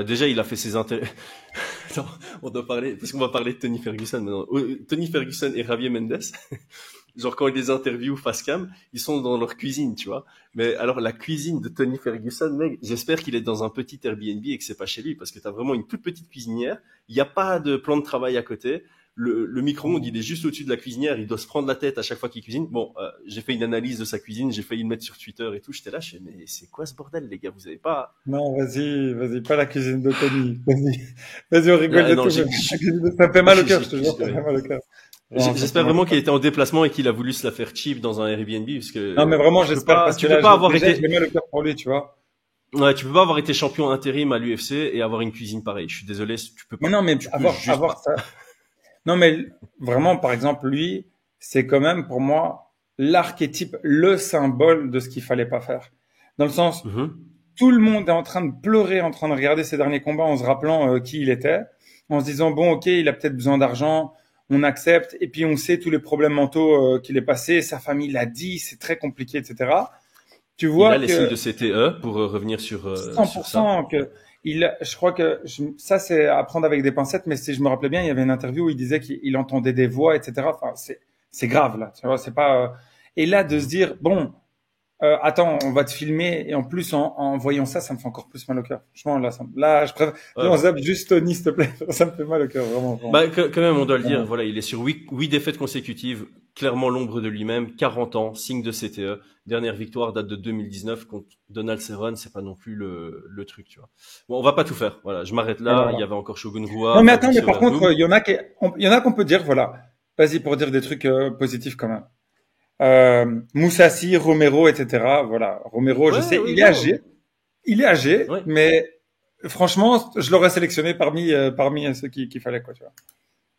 Déjà, il a fait ses intérêts. Attends, on doit parler, parce qu'on va parler de Tony Ferguson maintenant. Tony Ferguson et Javier Mendes, genre quand ils les interviewent face cam, ils sont dans leur cuisine, tu vois. Mais alors la cuisine de Tony Ferguson, mec, j'espère qu'il est dans un petit Airbnb et que c'est pas chez lui, parce que t'as vraiment une toute petite cuisinière. Il n'y a pas de plan de travail à côté. Le micro-ondes, il est juste au-dessus de la cuisinière, il doit se prendre la tête à chaque fois qu'il cuisine. Bon, j'ai fait une analyse de sa cuisine, j'ai failli le mettre sur Twitter et tout, j'étais là, je fais, mais c'est quoi ce bordel, les gars, vous avez pas... Non, vas-y, pas la cuisine de Tony. Vas-y, on rigole de tout. Ça me fait mal au cœur, je te jure, ça me fait mal au cœur. J'espère vraiment qu'il était en déplacement et qu'il a voulu se la faire cheap dans un Airbnb, parce que... Non, mais vraiment, j'espère, parce que tu peux pas avoir été... J'ai mal au cœur pour lui, tu vois. Ouais, tu peux pas avoir été champion intérim à l'UFC et avoir une cuisine pareille. Je suis désolé, tu peux pas. Mais non, mais avoir ça. Non, mais vraiment, par exemple, lui, c'est quand même pour moi l'archétype, le symbole de ce qu'il fallait pas faire. Dans le sens, tout le monde est en train de pleurer, en train de regarder ses derniers combats en se rappelant qui il était, en se disant bon, ok, il a peut-être besoin d'argent, on accepte, et puis on sait tous les problèmes mentaux qu'il est passé, sa famille l'a dit, c'est très compliqué, etc. Tu vois il a les signes de CTE pour revenir sur 100% sur ça. Je crois que ça c'est à prendre avec des pincettes, mais si je me rappelais bien, il y avait une interview où il disait qu'il entendait des voix, etc. Enfin, c'est grave là, tu vois, c'est pas. Et là de se dire bon, attends, on va te filmer et en plus en voyant ça, ça me fait encore plus mal au cœur. Franchement là, je préfère. Ouais. On zappe juste Tony, s'il te plaît, ça me fait mal au cœur vraiment. Bah quand même, on doit le dire. Voilà, il est sur 8 défaites consécutives, clairement l'ombre de lui-même, 40 ans, signe de CTE. Dernière victoire date de 2019 contre Donald Cerrone, c'est pas non plus le truc, tu vois. Bon, on va pas tout faire. Voilà, je m'arrête là. Voilà. Il y avait encore Shogun Rua. Non, mais attends, mais par contre, il y en a qu'on peut dire, voilà. Vas-y, pour dire des trucs positifs quand même. Moussassi, Romero, etc. Voilà. Romero, je sais, il est âgé, mais franchement, je l'aurais sélectionné parmi ceux qu'il fallait, quoi, tu vois.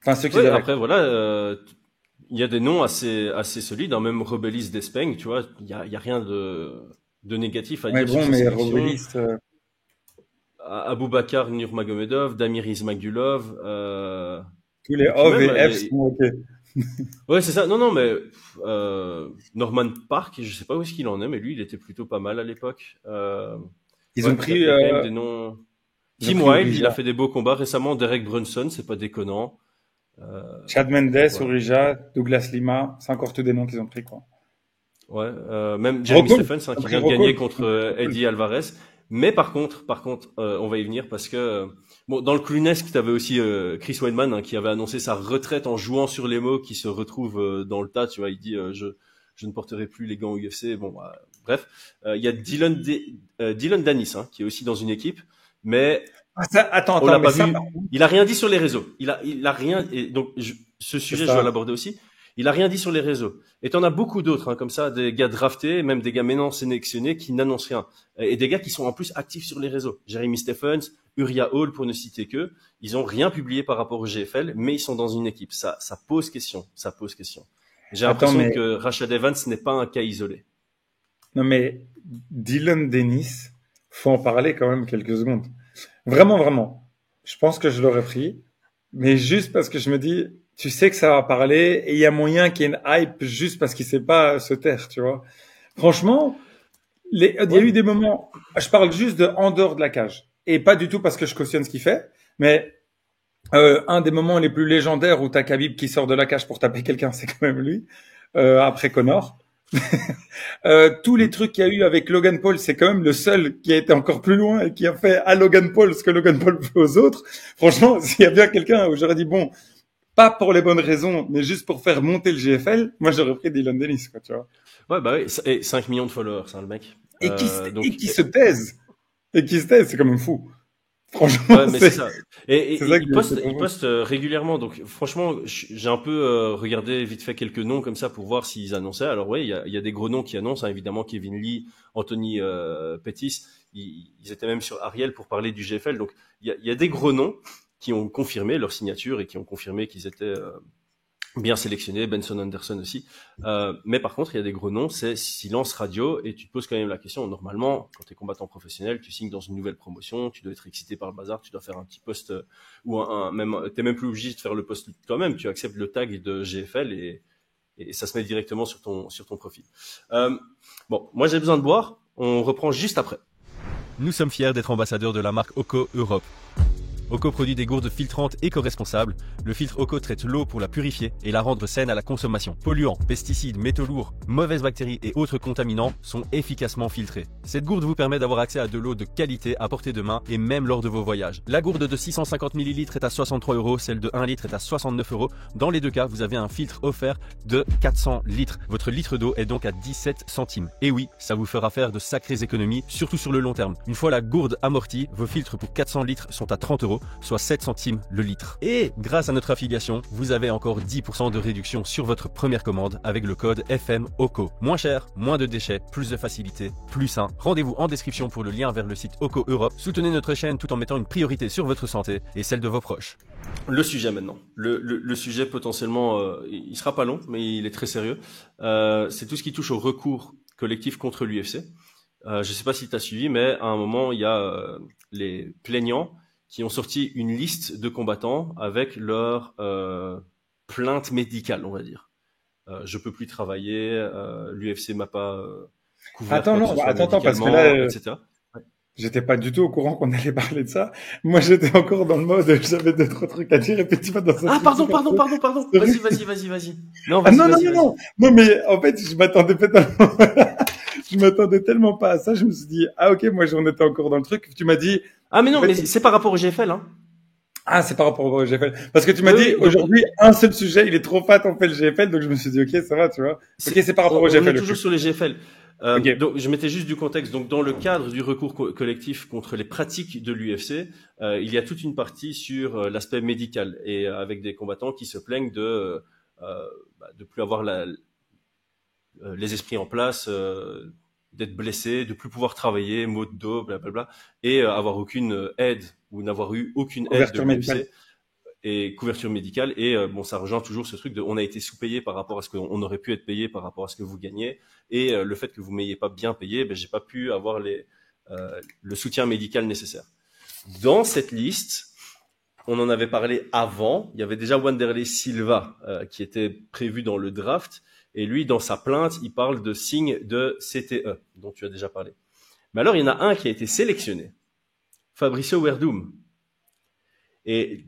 Enfin, ceux qui après, voilà, Il y a des noms assez solides, hein, même Robelis d'Espeng, tu vois, il y a rien de négatif à Ouais, dire sur bon, ces mais sélections. Robelis, Aboubakar Nurmagomedov, Damir Ismagulov, tous les et puis OV même, et F sont OK. ouais, c'est ça. Non, non, mais Norman Park, je sais pas où est-ce qu'il en est, mais lui, il était plutôt pas mal à l'époque. Ils Ouais, ont pris, il y a quand même des noms. ils ont Tim pris Wilde, il a Orija. fait des beaux combats récemment. Derek Brunson, c'est pas déconnant. Euh, Chad Mendes, voilà. Orija, Douglas Lima, c'est encore tous des noms qu'ils ont pris, quoi. Ouais, même Jeremy Rocco, Stephens, hein, ils ont qui pris vient de gagner Rocco. contre Eddie Alvarez. Mais par contre, on va y venir parce que bon, dans le clownesque, tu avais aussi Chris Weidman, hein, qui avait annoncé sa retraite en jouant sur les mots, qui se retrouve dans le tas. Tu vois, il dit je ne porterai plus les gants au UFC. Bon, bref, il y a Dylan Danis, hein, qui est aussi dans une équipe, mais Ah, attends, on l'a mais pas ça, vu. par contre, Il a rien dit sur les réseaux. Il a rien. Et donc ce c'est sujet, je dois ça. l'aborder aussi. Il a rien dit sur les réseaux. Et t'en as beaucoup d'autres, hein, comme ça, des gars draftés, même des gars maintenant sélectionnés qui n'annoncent rien. Et des gars qui sont en plus actifs sur les réseaux. Jeremy Stephens, Uriah Hall, pour ne citer que. Ils ont rien publié par rapport au GFL, mais ils sont dans une équipe. Ça pose question. Ça pose question. J'ai Attends, l'impression mais, que Rashad Evans n'est pas un cas isolé. non, mais Dylan Dennis, faut en parler quand même quelques secondes. Vraiment, vraiment. Je pense que je l'aurais pris, mais juste parce que je me dis, tu sais que ça va parler et il y a moyen qu'il y ait une hype juste parce qu'il sait pas se taire, tu vois. Franchement, il y a eu des moments, je parle juste de en dehors de la cage et pas du tout parce que je cautionne ce qu'il fait, mais un des moments les plus légendaires où t'as Khabib qui sort de la cage pour taper quelqu'un, c'est quand même lui, après Connor. Tous les trucs qu'il y a eu avec Logan Paul, c'est quand même le seul qui a été encore plus loin et qui a fait à Logan Paul ce que Logan Paul fait aux autres. Franchement, s'il y a bien quelqu'un où j'aurais dit bon, pas pour les bonnes raisons, mais juste pour faire monter le GFL, moi j'aurais pris Dylan Dennis, quoi, tu vois. Ouais, bah oui. Et 5 millions de followers, hein, le mec. Et qui, Donc, et qui se taise. Et qui se taise, c'est quand même fou. Franchement, ouais, mais c'est ça. Et c'est ça que il c'est trop poste régulièrement. Donc, franchement, j'ai un peu regardé vite fait quelques noms comme ça pour voir s'ils annonçaient. Alors, ouais, il y a des gros noms qui annoncent, hein, évidemment, Kevin Lee, Anthony Pettis. Ils étaient même sur Ariel pour parler du GFL. Donc, il y a des gros noms qui ont confirmé leur signature et qui ont confirmé qu'ils étaient bien sélectionnés. Benson Anderson aussi. Mais par contre, il y a des gros noms, c'est silence radio. Et tu te poses quand même la question. Normalement, quand tu es combattant professionnel, tu signes dans une nouvelle promotion, tu dois être excité par le bazar, tu dois faire un petit post ou même, t'es même plus obligé de faire le post toi-même. Tu acceptes le tag de GFL et ça se met directement sur ton profil. Bon, moi j'ai besoin de boire. On reprend juste après. Nous sommes fiers d'être ambassadeurs de la marque Oco Europe. Oco produit des gourdes filtrantes éco-responsables. Le filtre Oco traite l'eau pour la purifier et la rendre saine à la consommation. Polluants, pesticides, métaux lourds, mauvaises bactéries et autres contaminants sont efficacement filtrés. Cette gourde vous permet d'avoir accès à de l'eau de qualité à portée de main et même lors de vos voyages. La gourde de 650 ml est à 63 €, celle de 1 litre est à 69 €. Dans les deux cas, vous avez un filtre offert de 400 litres. Votre litre d'eau est donc à 17 centimes. Et oui, ça vous fera faire de sacrées économies, surtout sur le long terme. Une fois la gourde amortie, vos filtres pour 400 litres sont à 30 €, soit 7 centimes le litre. Et grâce à notre affiliation, vous avez encore 10% de réduction sur votre première commande avec le code FMOCO. Moins cher, moins de déchets, plus de facilité, plus sain. Rendez-vous en description pour le lien vers le site Oco Europe. Soutenez notre chaîne tout en mettant une priorité sur votre santé et celle de vos proches. Le sujet maintenant. Le sujet potentiellement, il sera pas long, mais il est très sérieux. C'est tout ce qui touche au recours collectif contre l'UFC. Je sais pas si tu as suivi, mais à un moment, il y a les plaignants qui ont sorti une liste de combattants avec leur plainte médicale, on va dire. Je peux plus travailler, l'UFC m'a pas couvert attends, quoi que non, ce soit attends, parce que médicalement, là, etc. j'étais pas du tout au courant qu'on allait parler de ça. Moi, j'étais encore dans le mode, j'avais deux, trois trucs à dire et puis tu vas dans un Ah, truc pardon. super cool. Vas-y. Non, Ah vas-y, non, non, vas-y, non, vas-y. non. Non, mais en fait, je m'attendais pas tellement, je m'attendais tellement pas à ça. Je me suis dit, ah, ok, moi, j'en étais encore dans le truc. Tu m'as dit, Ah, mais non, en fait, mais c'est par rapport au GFL, hein. ah, c'est par rapport au GFL. Parce que tu m'as Oui, dit, oui, aujourd'hui, un seul sujet, il est trop fat, on fait le GFL. Donc, je me suis dit, ok, ça va, tu vois. Ok, c'est par rapport au On est GFL. toujours ok. sur les GFL. Ok. Donc, je mettais juste du contexte. Donc, dans le cadre du recours collectif contre les pratiques de l'UFC, il y a toute une partie sur l'aspect médical et avec des combattants qui se plaignent de plus avoir les esprits en place, d'être blessés, de plus pouvoir travailler, maux de dos, blablabla, et avoir aucune aide ou n'avoir eu aucune aide de Couverture médicale. l'UFC. et couverture médicale. Et bon, ça rejoint toujours ce truc de on a été sous-payé par rapport à ce qu'on aurait pu être payé par rapport à ce que vous gagnez. Et le fait que vous m'ayez pas bien payé, ben, j'ai pas pu avoir le soutien médical nécessaire. Dans cette liste, on en avait parlé avant. Il y avait déjà Wanderlei Silva qui était prévu dans le draft. Et lui, dans sa plainte, il parle de signes de CTE, dont tu as déjà parlé. Mais alors, il y en a un qui a été sélectionné. Fabricio Werdum. Et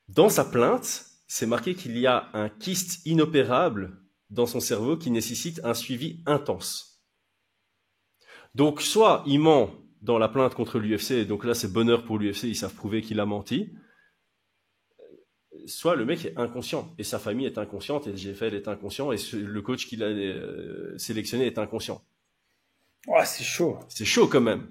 dans sa plainte, c'est marqué qu'il y a un kyste inopérable dans son cerveau qui nécessite un suivi intense. Donc, soit il ment dans la plainte contre l'UFC, donc là, c'est bonheur pour l'UFC, ils savent prouver qu'il a menti. Soit le mec est inconscient et sa famille est inconsciente et le GFL est inconscient et le coach qu'il a sélectionné est inconscient. Oh, c'est chaud. C'est chaud quand même.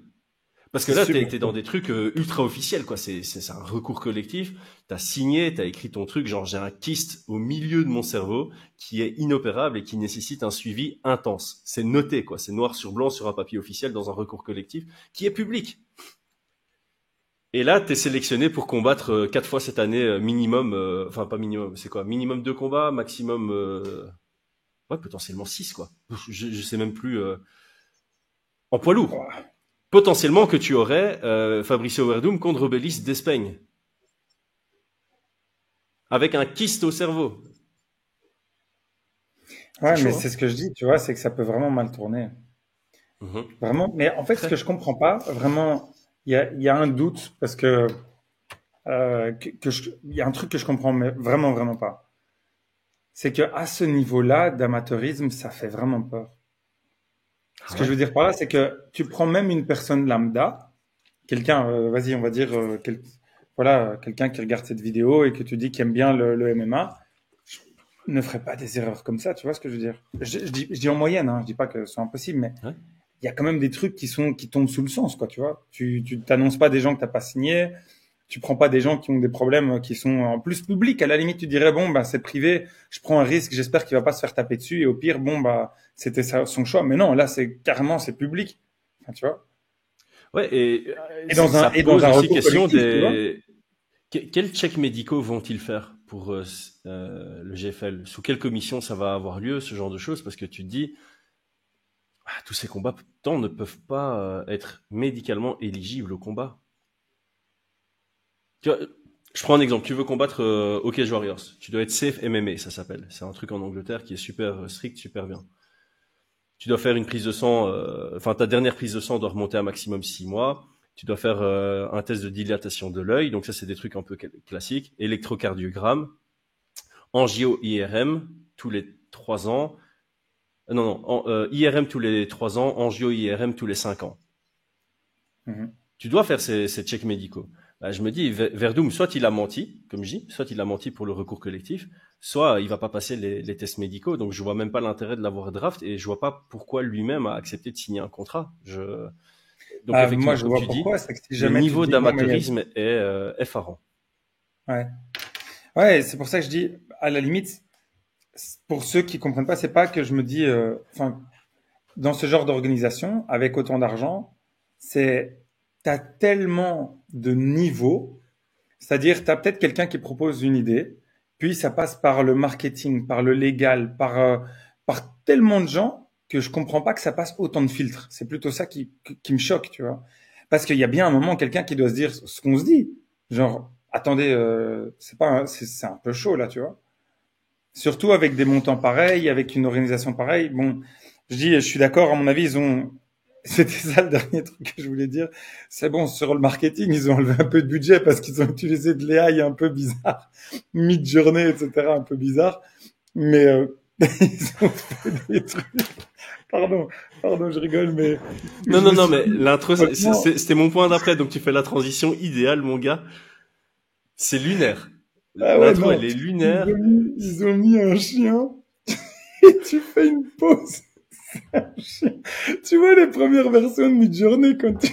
Parce que là, t'es dans chaud. des trucs ultra officiels, quoi. C'est un recours collectif. T'as signé, t'as écrit ton truc, genre j'ai un kyste au milieu de mon cerveau qui est inopérable et qui nécessite un suivi intense. C'est noté, quoi. C'est noir sur blanc sur un papier officiel dans un recours collectif qui est public. Et là, t'es sélectionné pour combattre 4 fois cette année minimum, enfin pas minimum, c'est quoi? Minimum 2 combats, maximum, ouais, potentiellement 6, quoi. Je sais même plus, en poids lourd. Oh. Potentiellement que tu aurais Fabricio Werdum contre Belis Despeigne. Avec un kyste au cerveau. Ouais, C'est mais chaud, c'est ce que je dis, tu vois, c'est que ça peut vraiment mal tourner. hein. Vraiment. Mais en fait, ce que je comprends pas, vraiment, il y a un doute parce que, il y a un truc que je comprends mais vraiment, vraiment pas. C'est que à ce niveau-là d'amateurisme, ça fait vraiment peur. Ce que je veux dire par là, c'est que tu prends même une personne lambda, quelqu'un, vas-y, on va dire, voilà, quelqu'un qui regarde cette vidéo et que tu dis qu'il aime bien le MMA, ne ferait pas des erreurs comme ça, tu vois ce que je veux dire? Je dis en moyenne, hein, je dis pas que c'est impossible, mais Ouais. il y a quand même des trucs qui tombent sous le sens, quoi, tu vois. Tu t'annonces pas des gens que t'as pas signés, tu prends pas des gens qui ont des problèmes qui sont en plus publics. À la limite, tu dirais bon, bah c'est privé, je prends un risque, j'espère qu'il va pas se faire taper dessus et au pire, bon bah c'était son choix. Mais non, là c'est carrément c'est public, enfin, tu vois. Ouais, et dans ça pose un aussi recours question collectif, tu vois. Quels checks médicaux vont-ils faire pour le GFL? Sous quelle commission ça va avoir lieu, ce genre de choses? Parce que tu te dis, tous ces combats pourtant ne peuvent pas être médicalement éligibles au combat. Tu vois, je prends un exemple. Tu veux combattre au Cage Warriors. Tu dois être safe MMA, ça s'appelle. C'est un truc en Angleterre qui est super strict, super bien. Tu dois faire une prise de sang. Enfin, ta dernière prise de sang doit remonter à maximum 6 mois. Tu dois faire un test de dilatation de l'œil. Donc ça, c'est des trucs un peu classiques. Électrocardiogramme, angio-IRM tous les 3 ans. IRM tous les 3 ans, angio-IRM tous les 5 ans. Mhm. Tu dois faire ces checks médicaux. Bah, je me dis, Werdum, soit il a menti, comme je dis, soit il a menti pour le recours collectif, soit il va pas passer les tests médicaux. Donc je vois même pas l'intérêt de l'avoir draft et je vois pas pourquoi lui-même a accepté de signer un contrat. Donc effectivement, Moi, je comme vois tu dis, pourquoi, c'est que si le jamais tu niveau te dis, bon, mais d'amateurisme est effarant. ouais. Ouais, c'est pour ça que je dis, à la limite, pour ceux qui comprennent pas, c'est pas que je me dis, enfin, dans ce genre d'organisation, avec autant d'argent, t'as tellement de niveaux, c'est-à-dire, t'as peut-être quelqu'un qui propose une idée, puis ça passe par le marketing, par le légal, par tellement de gens que je comprends pas que ça passe autant de filtres. C'est plutôt ça qui me choque, tu vois. Parce qu'il y a bien un moment quelqu'un qui doit se dire ce qu'on se dit. Genre, attendez, c'est un peu chaud là, tu vois. Surtout avec des montants pareils, avec une organisation pareille. Bon, je suis d'accord, à mon avis, c'était ça le dernier truc que je voulais dire. C'est bon, sur le marketing, ils ont enlevé un peu de budget parce qu'ils ont utilisé de l'AI un peu bizarre, mid-journée, etc., un peu bizarre. Mais, ils ont fait des trucs. Pardon, je rigole, mais. Non, mais l'intro, Franchement- c'était mon point d'après, donc tu fais la transition idéale, mon gars. C'est lunaire. Ah ouais, L'intro, non. elle est lunaire. Ils ont mis un chien et tu fais une pause. C'est un chien. Tu vois les premières versions de Midjourney quand tu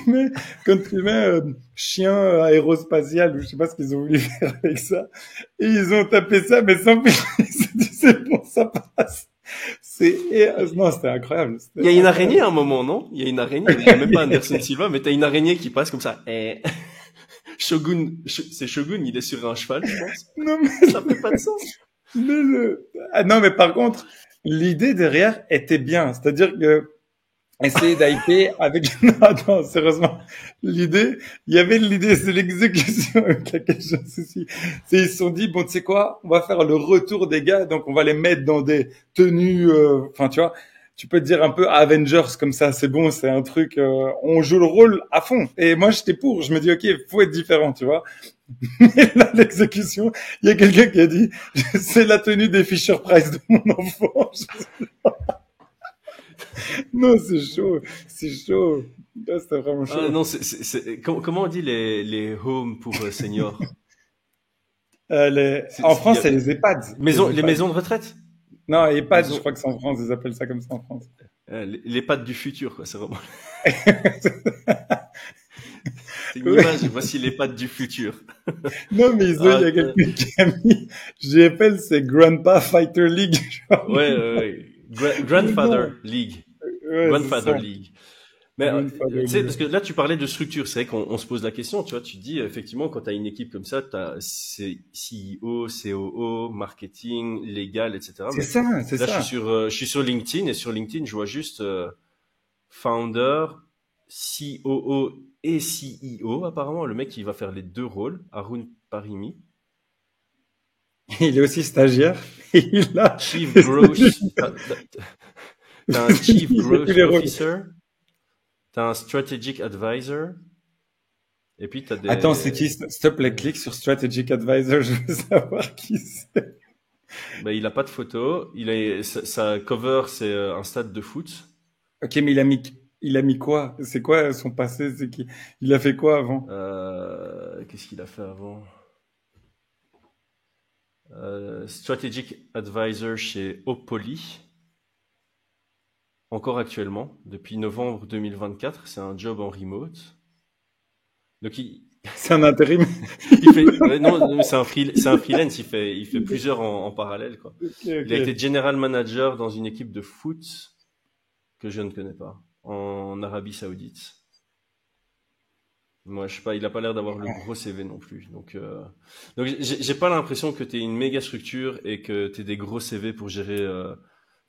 mets chien aérospatial ou je sais pas ce qu'ils ont voulu faire avec ça et ils ont tapé ça mais sans plus. C'est bon, ça passe. Non, c'était incroyable. Il y a une araignée à un moment, non? Il y a une araignée. Il y a même pas Anderson Silva, mais t'as une araignée qui passe comme ça. Je C'est Shogun, il est sur un cheval, je pense. Non, mais Ça fait pas de sens. Ah non, mais par contre, l'idée derrière était bien. C'est-à-dire que essayer d'hyper avec, non, attends, sérieusement. Il y avait l'idée, c'est l'exécution avec laquelle je me soucie. C'est, ils se sont dit, bon, tu sais quoi, on va faire le retour des gars, donc on va les mettre dans des tenues, enfin, tu vois, tu peux te dire un peu Avengers comme ça, c'est bon, c'est un truc, on joue le rôle à fond. Et moi, j'étais pour, je me dis, ok, faut être différent, tu vois. Mais là, l'exécution, il y a quelqu'un qui a dit, c'est la tenue des Fisher Price de mon enfant. Non, c'est chaud, c'est chaud. Là, c'était vraiment chaud. Ah, non, comment on dit les homes pour seniors? En France, c'est les EHPAD. Les maisons de retraite? Non, EHPAD, je crois que c'est en France, ils appellent ça comme ça en France. Les pattes du futur, quoi, c'est vraiment. C'est une image, voici les pattes du futur. Non, mais il y a quelqu'un qui a mis, j'appelle, c'est Grandpa Fighter League. Genre. Ouais. Grandfather League. Ouais, Grandfather League. Mais tu sais, League. parce que là, tu parlais de structure. C'est vrai qu'on se pose la question, tu vois. Tu te dis, effectivement, quand tu as une équipe comme ça, tu as CEO, COO, marketing, légal, etc. C'est ça, c'est là, ça. je suis sur LinkedIn et sur LinkedIn, je vois juste founder, COO et CEO. Apparemment, le mec, il va faire les deux rôles. Haroun Parimi. Il est aussi stagiaire. Il a... Chief Growth. T'as un Chief Growth Officer. T'as un Strategic Advisor. Et puis t'as des... Attends, c'est qui? S'il te plaît, clique sur Strategic Advisor, je veux savoir qui c'est. Ben, il a pas de photo. Sa cover, c'est un stade de foot. Ok, mais il a mis quoi? C'est quoi son passé? C'est qui? Il a fait quoi avant? Qu'est-ce qu'il a fait avant? Strategic Advisor chez Opoly. Encore actuellement, depuis novembre 2024, c'est un job en remote. Donc c'est un intérim. Non, c'est un freelance. Il fait plusieurs en parallèle, quoi. Okay. Il a été general manager dans une équipe de foot que je ne connais pas en Arabie Saoudite. Moi, je sais pas, il a pas l'air d'avoir le gros CV non plus. Donc j'ai pas l'impression que tu es une méga structure et que tu des gros CV pour gérer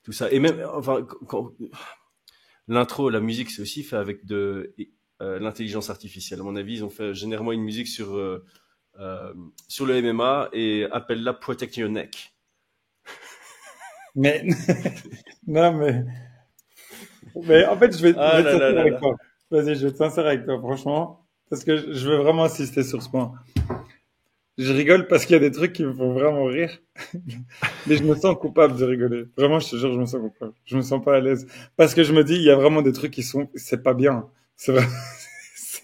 tout ça. Et même, enfin, l'intro, la musique, c'est aussi fait avec de l'intelligence artificielle. À mon avis, ils ont fait généralement une musique sur le MMA et appelle-la Protect Your Neck. Mais non, mais en fait, je vais être sincère avec toi. Vas-y, je vais être sincère avec toi, franchement. Parce que je veux vraiment insister sur ce point. Je rigole parce qu'il y a des trucs qui me font vraiment rire. Mais je me sens coupable de rigoler. Vraiment, je te jure, je me sens coupable. Je me sens pas à l'aise. Parce que je me dis, il y a vraiment des trucs c'est pas bien. C'est vraiment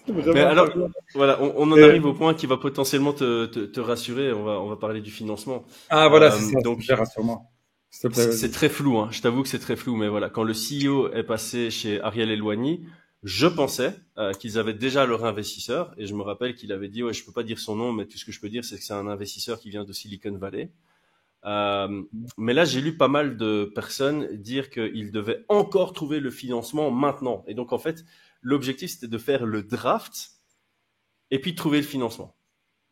mais alors, pas bien. voilà, on en arrive au point qui va potentiellement te rassurer. On va parler du financement. Ah, voilà, c'est ça. Donc, rassure-moi. C'est très flou, hein. Je t'avoue que c'est très flou, mais voilà. Quand le CEO est passé chez Ariel Elwani, je pensais qu'ils avaient déjà leur investisseur, et je me rappelle qu'il avait dit, ouais, je peux pas dire son nom, mais tout ce que je peux dire, c'est que c'est un investisseur qui vient de Silicon Valley. Mais là, j'ai lu pas mal de personnes dire qu'ils devaient encore trouver le financement maintenant. Et donc, en fait, l'objectif, c'était de faire le draft et puis de trouver le financement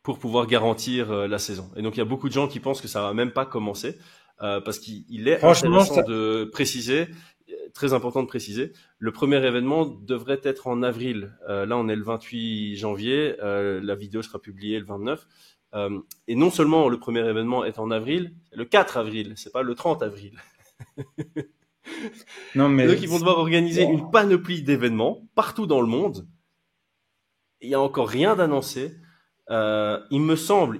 pour pouvoir garantir la saison. Et donc, il y a beaucoup de gens qui pensent que ça va même pas commencer parce qu'il est intéressant de préciser, très important de préciser, le premier événement devrait être en avril. Là, on est le 28 janvier, la vidéo sera publiée le 29. Et non seulement le premier événement est en avril, le 4 avril, c'est pas le 30 avril. Non, mais donc ils vont devoir organiser une panoplie d'événements partout dans le monde. Il y a encore rien d'annoncé. Il me semble,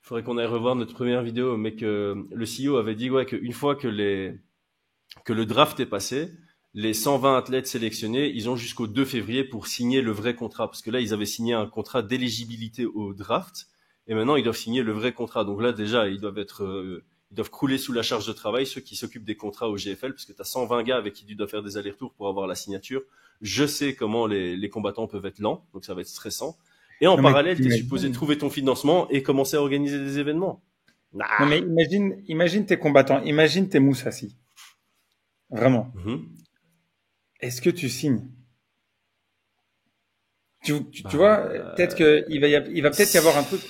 faudrait qu'on aille revoir notre première vidéo, mais que le CEO avait dit qu'une fois que le draft est passé, les 120 athlètes sélectionnés, ils ont jusqu'au 2 février pour signer le vrai contrat. Parce que là, ils avaient signé un contrat d'éligibilité au draft. Et maintenant, ils doivent signer le vrai contrat. Donc là, déjà, ils doivent crouler sous la charge de travail, ceux qui s'occupent des contrats au GFL, parce que tu as 120 gars avec qui tu dois faire des allers-retours pour avoir la signature. Je sais comment les combattants peuvent être lents, donc ça va être stressant. Et en parallèle, tu es supposé trouver ton financement et commencer à organiser des événements. Non, mais imagine tes combattants, imagine tes Moussassi. Vraiment. Mm-hmm. Est-ce que tu signes? Tu vois, peut-être il va peut-être y avoir un truc.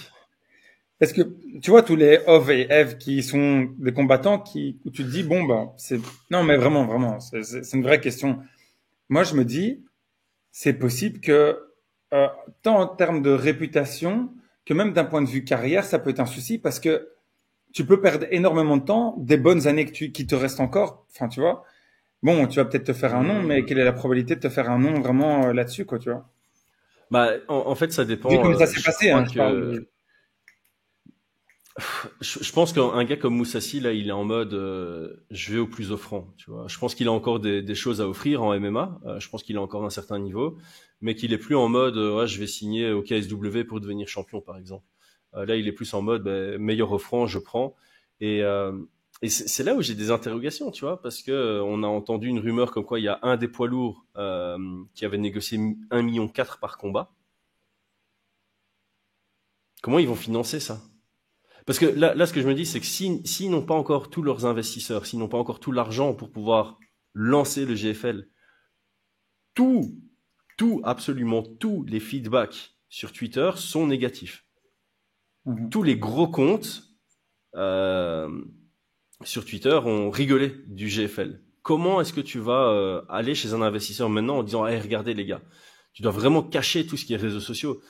Parce que, tu vois, tous les Ov et Ev qui sont des combattants où tu te dis, bon, bah, non, mais vraiment, c'est une vraie question. Moi, je me dis, c'est possible que, tant en termes de réputation, que même d'un point de vue carrière, ça peut être un souci parce que tu peux perdre énormément de temps, des bonnes années qui te restent encore. Enfin, tu vois. Bon, tu vas peut-être te faire un nom, mais quelle est la probabilité de te faire un nom vraiment là-dessus, quoi, tu vois? Bah, en fait, ça dépend. Vu comme ça s'est Je passé, crois hein, je parle que je pense qu'un gars comme Moussassi, là, il est en mode je vais au plus offrant, tu vois. Je pense qu'il a encore des choses à offrir en MMA. Je pense qu'il a encore un certain niveau, mais qu'il est plus en mode ouais, je vais signer au KSW pour devenir champion, par exemple. Là, il est plus en mode ben, meilleur offrant, je prends. Et, euh, et c'est là où j'ai des interrogations, tu vois, parce que on a entendu une rumeur comme quoi il y a un des poids lourds qui avait négocié 1,4 million par combat. Comment ils vont financer ça? Parce que là, ce que je me dis, c'est que s'ils n'ont pas encore tous leurs investisseurs, s'ils n'ont pas encore tout l'argent pour pouvoir lancer le GFL, absolument tous les feedbacks sur Twitter sont négatifs. Mhm. Tous les gros comptes sur Twitter ont rigolé du GFL. Comment est-ce que tu vas aller chez un investisseur maintenant en disant hey, regardez les gars, tu dois vraiment cacher tout ce qui est réseaux sociaux.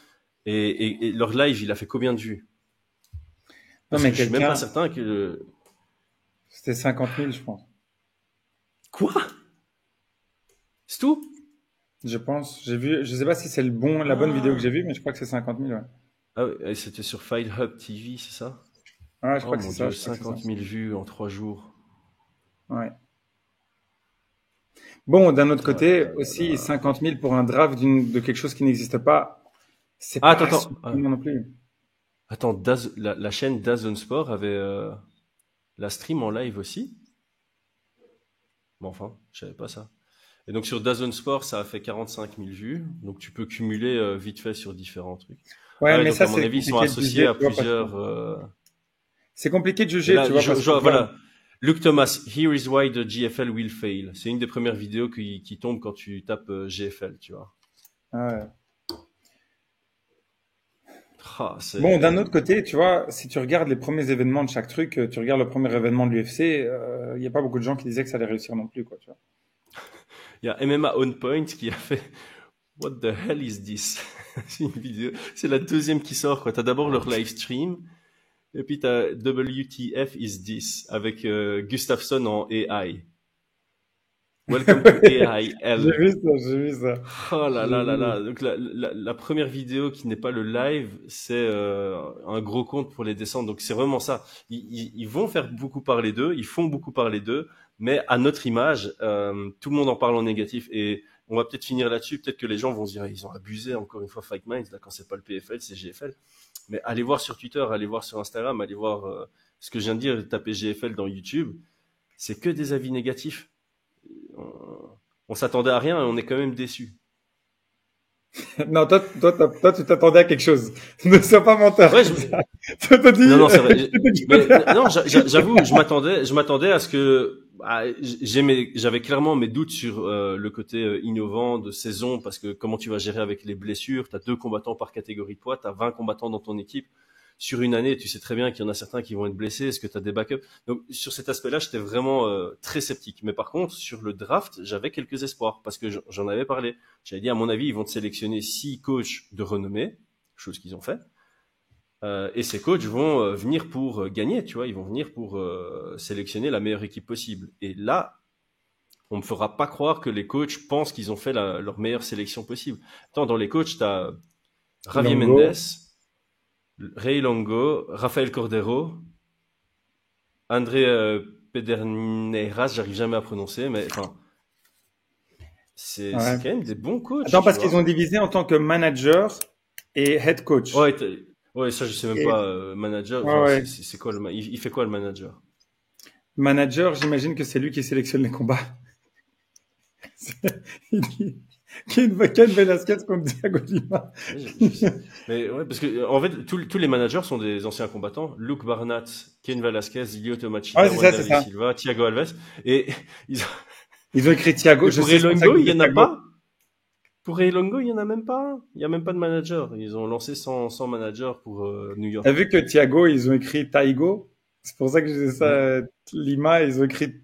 Et leur live, il a fait combien de vues? Non, Parce mais que je suis même pas certain que... c'était 50 000, je pense. Quoi? C'est tout? Je pense. J'ai vu, je sais pas si c'est la bonne vidéo que j'ai vue, mais je crois que c'est 50 000, ouais. Ah ouais, c'était sur Fight Hub TV, c'est ça? Ouais, je Oh crois que mon c'est ça. Dieu, Je crois que c'est 50 ça. 000 vues en 3 jours. Ouais. Bon, d'un autre Ah là côté, là là aussi, là. 50 000 pour un draft de quelque chose qui n'existe pas, c'est Ah, pas attends. surprenant non plus. Attends, la chaîne DAZN Sport avait la stream en live aussi? Bon, enfin, je savais pas ça. Et donc sur DAZN Sport, ça a fait 45 000 vues. Donc tu peux cumuler vite fait sur différents trucs. Ouais, Ah ouais, mais donc ça, à mon c'est avis, ils sont compliqué de associés juger, à tu vois, parce que plusieurs... c'est compliqué de Et juger, là, tu vois, parce que, voilà. Luke Thomas, Here is why the GFL will fail. C'est une des premières vidéos qui tombe quand tu tapes GFL, tu vois. ouais. Ah, Bon, d'un c'est... autre côté, tu vois, si tu regardes les premiers événements de chaque truc, tu regardes le premier événement de l'UFC, il y a pas beaucoup de gens qui disaient que ça allait réussir non plus, quoi, tu vois. Il y a MMA On Point qui a fait What the hell is this? C'est une vidéo. C'est la deuxième qui sort, quoi. T'as d'abord leur live stream, et puis t'as WTF is this avec Gustafsson en AI. Welcome to AIL. J'ai vu ça. Oh là J'ai là là vu. là. Donc la première vidéo qui n'est pas le live, c'est un gros compte pour les descendre. Donc c'est vraiment ça. Ils vont faire beaucoup parler d'eux, ils font beaucoup parler d'eux, mais à notre image, tout le monde en parle en négatif. Et on va peut-être finir là-dessus. Peut-être que les gens vont se dire ils ont abusé encore une fois Fight Minds. Là quand c'est pas le PFL, c'est GFL. Mais allez voir sur Twitter, allez voir sur Instagram, allez voir ce que je viens de dire. Tapez GFL dans YouTube. C'est que des avis négatifs. On s'attendait à rien et on est quand même déçus. Non, toi, tu t'attendais à quelque chose. Ne sois pas menteur. Ouais, Toi, t'as dit, non, c'est vrai. Mais, je non, j'avoue, je m'attendais à ce que j'avais clairement mes doutes sur le côté innovant de saison parce que comment tu vas gérer avec les blessures, t'as 2 combattants par catégorie de poids, t'as 20 combattants dans ton équipe. Sur une année, tu sais très bien qu'il y en a certains qui vont être blessés. Est-ce que tu as des backups? Donc sur cet aspect-là, j'étais vraiment très sceptique. Mais par contre, sur le draft, j'avais quelques espoirs parce que j'en avais parlé. J'avais dit à mon avis, ils vont te sélectionner 6 coachs de renommée, chose qu'ils ont fait. Et ces coachs vont venir pour gagner, tu vois. Ils vont venir pour sélectionner la meilleure équipe possible. Et là, on me fera pas croire que les coachs pensent qu'ils ont fait leur meilleure sélection possible. Attends, dans les coachs, tu as Javier Longo. Mendes, Ray Longo, Rafael Cordero, André Pederneiras, j'arrive jamais à prononcer, mais enfin, c'est Ouais. quand même des bons coachs. Attends, parce tu qu'ils vois. ont divisé en tant que manager et head coach. Ouais, ouais, ça je sais même Et- pas. Manager, Ouais, enfin, ouais. c'est quoi il fait quoi le manager? Manager, j'imagine que c'est lui qui sélectionne les combats. Il dit, Ken Velasquez contre Thiago Lima. Ouais, je sais. Mais ouais, parce que en fait, tous les managers sont des anciens combattants. Luke Barnett, Ken Velasquez, Lyoto Machida, Ah, c'est ça, c'est Wanderlei ça. Silva, Thiago Alves. Et ils ont... Ils ont écrit Thiago. Et Je pour sais, c'est pour ça Elongo, que il y en a Thiago. pas. Pour Eilongo, il y en a même pas un. Il y a même pas de manager. Ils ont lancé sans manager pour New York. T'as vu que Thiago, ils ont écrit Taigo? C'est pour ça que je disais ça. Lima, ils ont écrit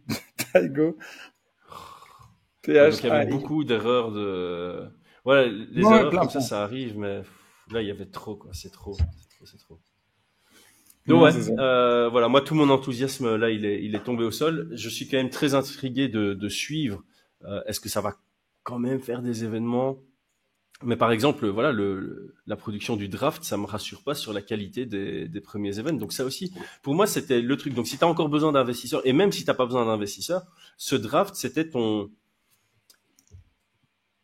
Taigo. Donc il y avait T-H-A-I. beaucoup d'erreurs de. Voilà, les Ouais, erreurs plein, comme ça, plein. ça arrive, mais là il y avait trop quoi. C'est trop. Non, Donc ouais, c'est ça. voilà, moi tout mon enthousiasme là, il est tombé au sol. Je suis quand même très intrigué de suivre. Est-ce que ça va quand même faire des événements? Mais par exemple, voilà, la production du draft, ça me rassure pas sur la qualité des premiers événements. Donc ça aussi, pour moi, c'était le truc. Donc si tu as encore besoin d'investisseurs, et même si t'as pas besoin d'investisseurs, ce draft, c'était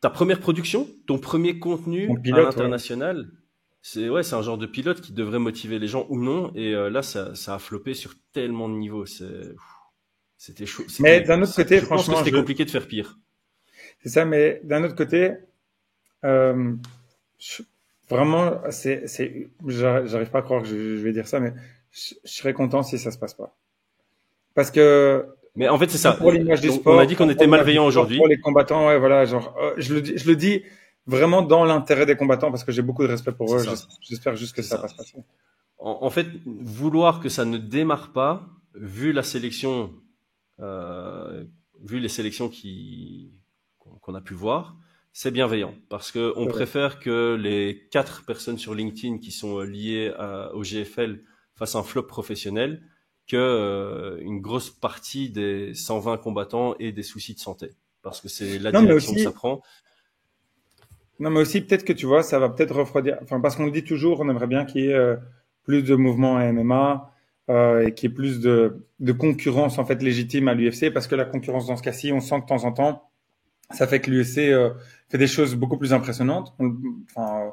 ta première production, ton premier contenu Ton à pilote, ouais. l'international. C'est un genre de pilote qui devrait motiver les gens ou non. Et là, ça a floppé sur tellement de niveaux. C'était chaud. Mais d'un autre côté, je pense que franchement, c'était compliqué de faire pire. c'est ça, mais d'un autre côté, euh, vraiment, j'arrive pas à croire que je vais dire ça, mais je serais content si ça se passe pas. Parce que, Mais en fait, c'est ça. pour l'image du Donc, sport, on a dit qu'on pour était l'image malveillants du sport, aujourd'hui. pour les combattants, ouais, voilà, genre, je le dis vraiment dans l'intérêt des combattants parce que j'ai beaucoup de respect pour eux. C'est ça. J'espère juste que C'est ça ça. va se passer. En fait, vouloir que ça ne démarre pas, vu la sélection, vu les sélections qu'on a pu voir, c'est bienveillant parce que on C'est vrai. préfère que les 4 personnes sur LinkedIn qui sont liées au GFL fassent un flop professionnel que une grosse partie des 120 combattants aient des soucis de santé parce que c'est la Non, mais direction que aussi, ça prend. non, mais aussi, peut-être que tu vois, ça va peut-être refroidir. Enfin, parce qu'on le dit toujours, on aimerait bien qu'il y ait plus de mouvements à MMA et qu'il y ait plus de concurrence en fait légitime à l'UFC, parce que la concurrence dans ce cas-ci, on sent que de temps en temps, ça fait que l'UFC fait des choses beaucoup plus impressionnantes. Enfin,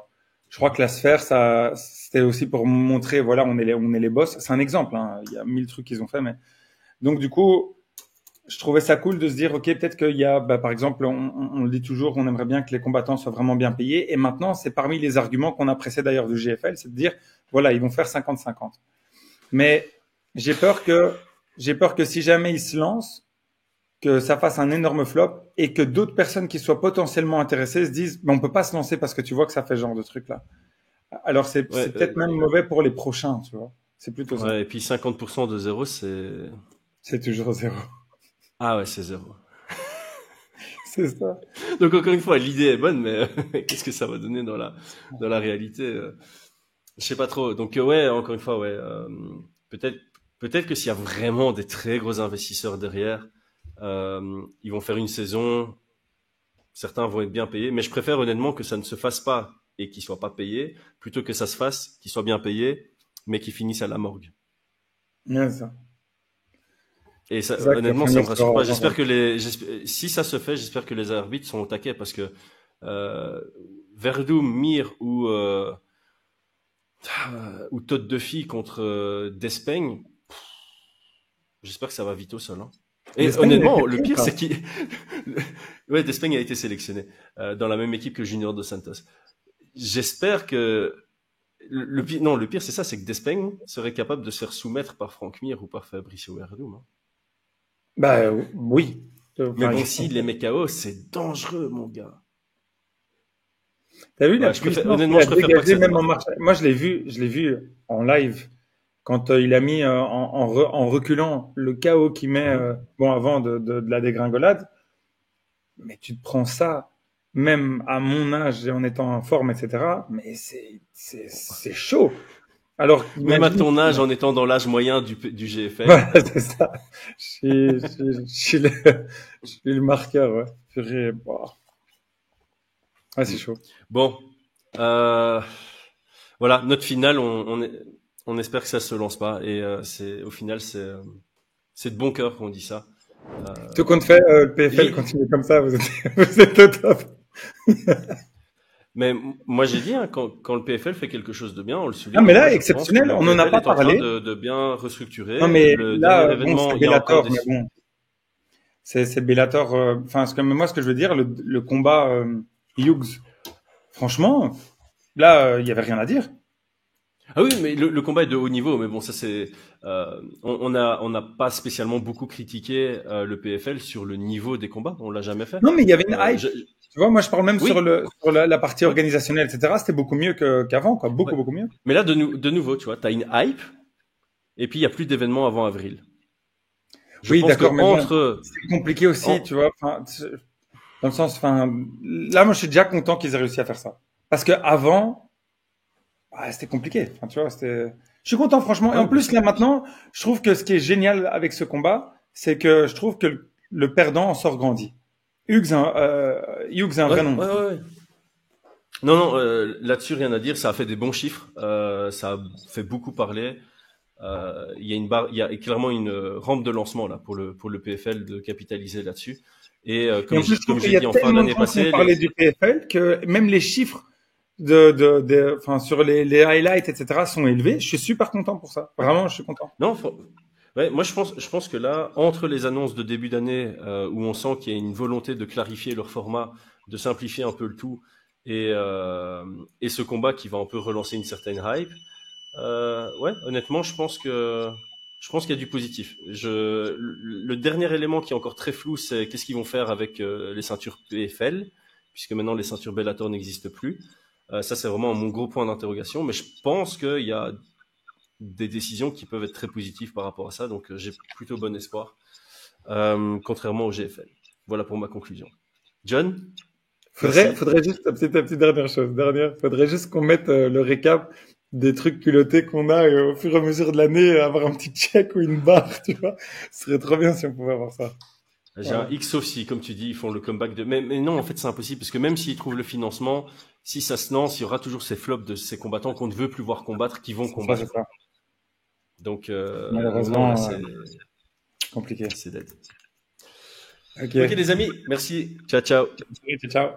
je crois que la sphère, ça, c'était aussi pour montrer, voilà, on est les boss. C'est un exemple. Hein. Il y a 1000 trucs qu'ils ont fait, mais donc du coup. Je trouvais ça cool de se dire, ok, peut-être qu'il y a, par exemple, on le dit toujours, on aimerait bien que les combattants soient vraiment bien payés. Et maintenant, c'est parmi les arguments qu'on appréciait d'ailleurs du GFL, c'est de dire, voilà, ils vont faire 50-50. Mais j'ai peur que si jamais ils se lancent, que ça fasse un énorme flop et que d'autres personnes qui soient potentiellement intéressées se disent, mais on peut pas se lancer parce que tu vois que ça fait ce genre de truc là. Alors c'est Ouais, peut-être même mauvais pour les prochains, tu vois. C'est plutôt ça. ouais, et puis 50% de zéro, C'est toujours zéro. ah ouais, c'est zéro. C'est ça. Donc encore une fois, l'idée est bonne, mais qu'est-ce que ça va donner dans la réalité je sais pas trop. Donc ouais, encore une fois, ouais, peut-être que s'il y a vraiment des très gros investisseurs derrière, ils vont faire une saison. Certains vont être bien payés, mais je préfère honnêtement que ça ne se fasse pas et qu'ils soient pas payés, plutôt que ça se fasse, qu'ils soient bien payés, mais qu'ils finissent à la morgue. Ouais, ça. Et ça, Exact, honnêtement, la ça me finesse rassure pas. sera- J'espère que si ça se fait, j'espère que les arbitres sont au taquet parce que Verdum, Mir ou Todd Duffy contre Despeigne, j'espère que ça va vite au sol. Hein. Et Despeigne, honnêtement, il a été le pire, pris, c'est qu'il, ouais, Despeigne a été sélectionné dans la même équipe que Junior Dos Santos. J'espère que le pire, c'est ça, c'est que Despeigne serait capable de se faire soumettre par Frank Mir ou par Fabricio Verdum. Hein. Bah oui. Mais bon, s'il les met KO, c'est dangereux, mon gars. T'as vu la Ouais, puissance honnêtement, qu'il je a préfère pas que dégagée ça même en démarre. marche. Moi, je l'ai vu en live quand il a mis en reculant le chaos qu'il met bon avant de la dégringolade. Mais tu te prends ça même à mon âge et en étant en forme, etc. Mais c'est chaud. Alors Même à imagine- ton âge, en étant dans l'âge moyen du GFL. Voilà, c'est ça. Je suis le marqueur. Ouais. Purée, bah. Ouais, c'est chaud. Bon, voilà, notre finale, on espère que ça se lance pas. Et au final, c'est de bon cœur qu'on dit ça. Tout compte fait, le PFL il- continue comme ça, vous êtes au top. Mais moi, j'ai dit, hein, quand le PFL fait quelque chose de bien, on le souligne. Ah, mais là, Moi, je exceptionnel, pense que on en a le pas PFL est en train parlé. de bien restructurer. Non, mais Le là, dernier événement, c'est il y a encore Bellator, des... mais bon. C'est Bellator, enfin, moi, ce que je veux dire, le combat, Hughes. Franchement, là, il y avait rien à dire. Ah oui, mais le combat est de haut niveau, mais bon, ça c'est, on n'a pas spécialement beaucoup critiqué le PFL sur le niveau des combats, on l'a jamais fait. Non, mais il y avait une hype. Je- Tu vois, moi, je parle même Oui. sur la partie organisationnelle, etc. C'était beaucoup mieux qu'avant, quoi. Beaucoup, Ouais. beaucoup mieux. Mais là, de nouveau, tu vois, tu as une hype, et puis il n'y a plus d'événements avant avril. Je Oui, pense que d'accord, mais bon, entre... c'est compliqué aussi, en- tu vois. Enfin, dans le sens, enfin, là, moi, je suis déjà content qu'ils aient réussi à faire ça. Parce que avant, c'était compliqué. Enfin, tu vois, je suis content, franchement. Et Ouais, en plus, là, maintenant, je trouve que ce qui est génial avec ce combat, c'est que je trouve que le perdant en sort grandi. Hughes a un ouais, vrai nom. ouais, ouais. Non, non, là-dessus, rien à dire. Ça a fait des bons chiffres. Ça a fait beaucoup parler. Il y a il y a clairement une rampe de lancement là pour le PFL de capitaliser là-dessus. Et Et en plus, je trouve comme qu'il j'ai y a dit en fin tellement de d'année gens qui passée, ont parlé du PFL que même les chiffres enfin, sur les highlights, etc., sont élevés. Je suis super content pour ça. Vraiment, je suis content. non, ouais, moi je pense que là, entre les annonces de début d'année où on sent qu'il y a une volonté de clarifier leur format, de simplifier un peu le tout, et ce combat qui va un peu relancer une certaine hype, ouais, honnêtement, je pense qu'il y a du positif. Le dernier élément qui est encore très flou, c'est qu'est-ce qu'ils vont faire avec les ceintures PFL, puisque maintenant les ceintures Bellator n'existent plus. Ça, c'est vraiment mon gros point d'interrogation, mais je pense qu'il y a des décisions qui peuvent être très positives par rapport à ça, donc j'ai plutôt bon espoir, contrairement au GFL. Voilà pour ma conclusion. John, merci. Faudrait juste, la petite dernière chose, faudrait juste qu'on mette le récap des trucs culottés qu'on a et au fur et à mesure de l'année, avoir un petit check ou une barre, tu vois. Ce serait trop bien si on pouvait avoir ça. J'ai un X sauf si, comme tu dis, ils font le comeback de... Mais non, en fait, c'est impossible, parce que même s'ils trouvent le financement, si ça se lance, il y aura toujours ces flops de ces combattants qu'on ne veut plus voir combattre, qui vont Ça, combattre. c'est ça. Donc, Malheureusement, non, là, compliqué. c'est dead. Ok. Ok, les amis, merci. Ciao, ciao. Ciao.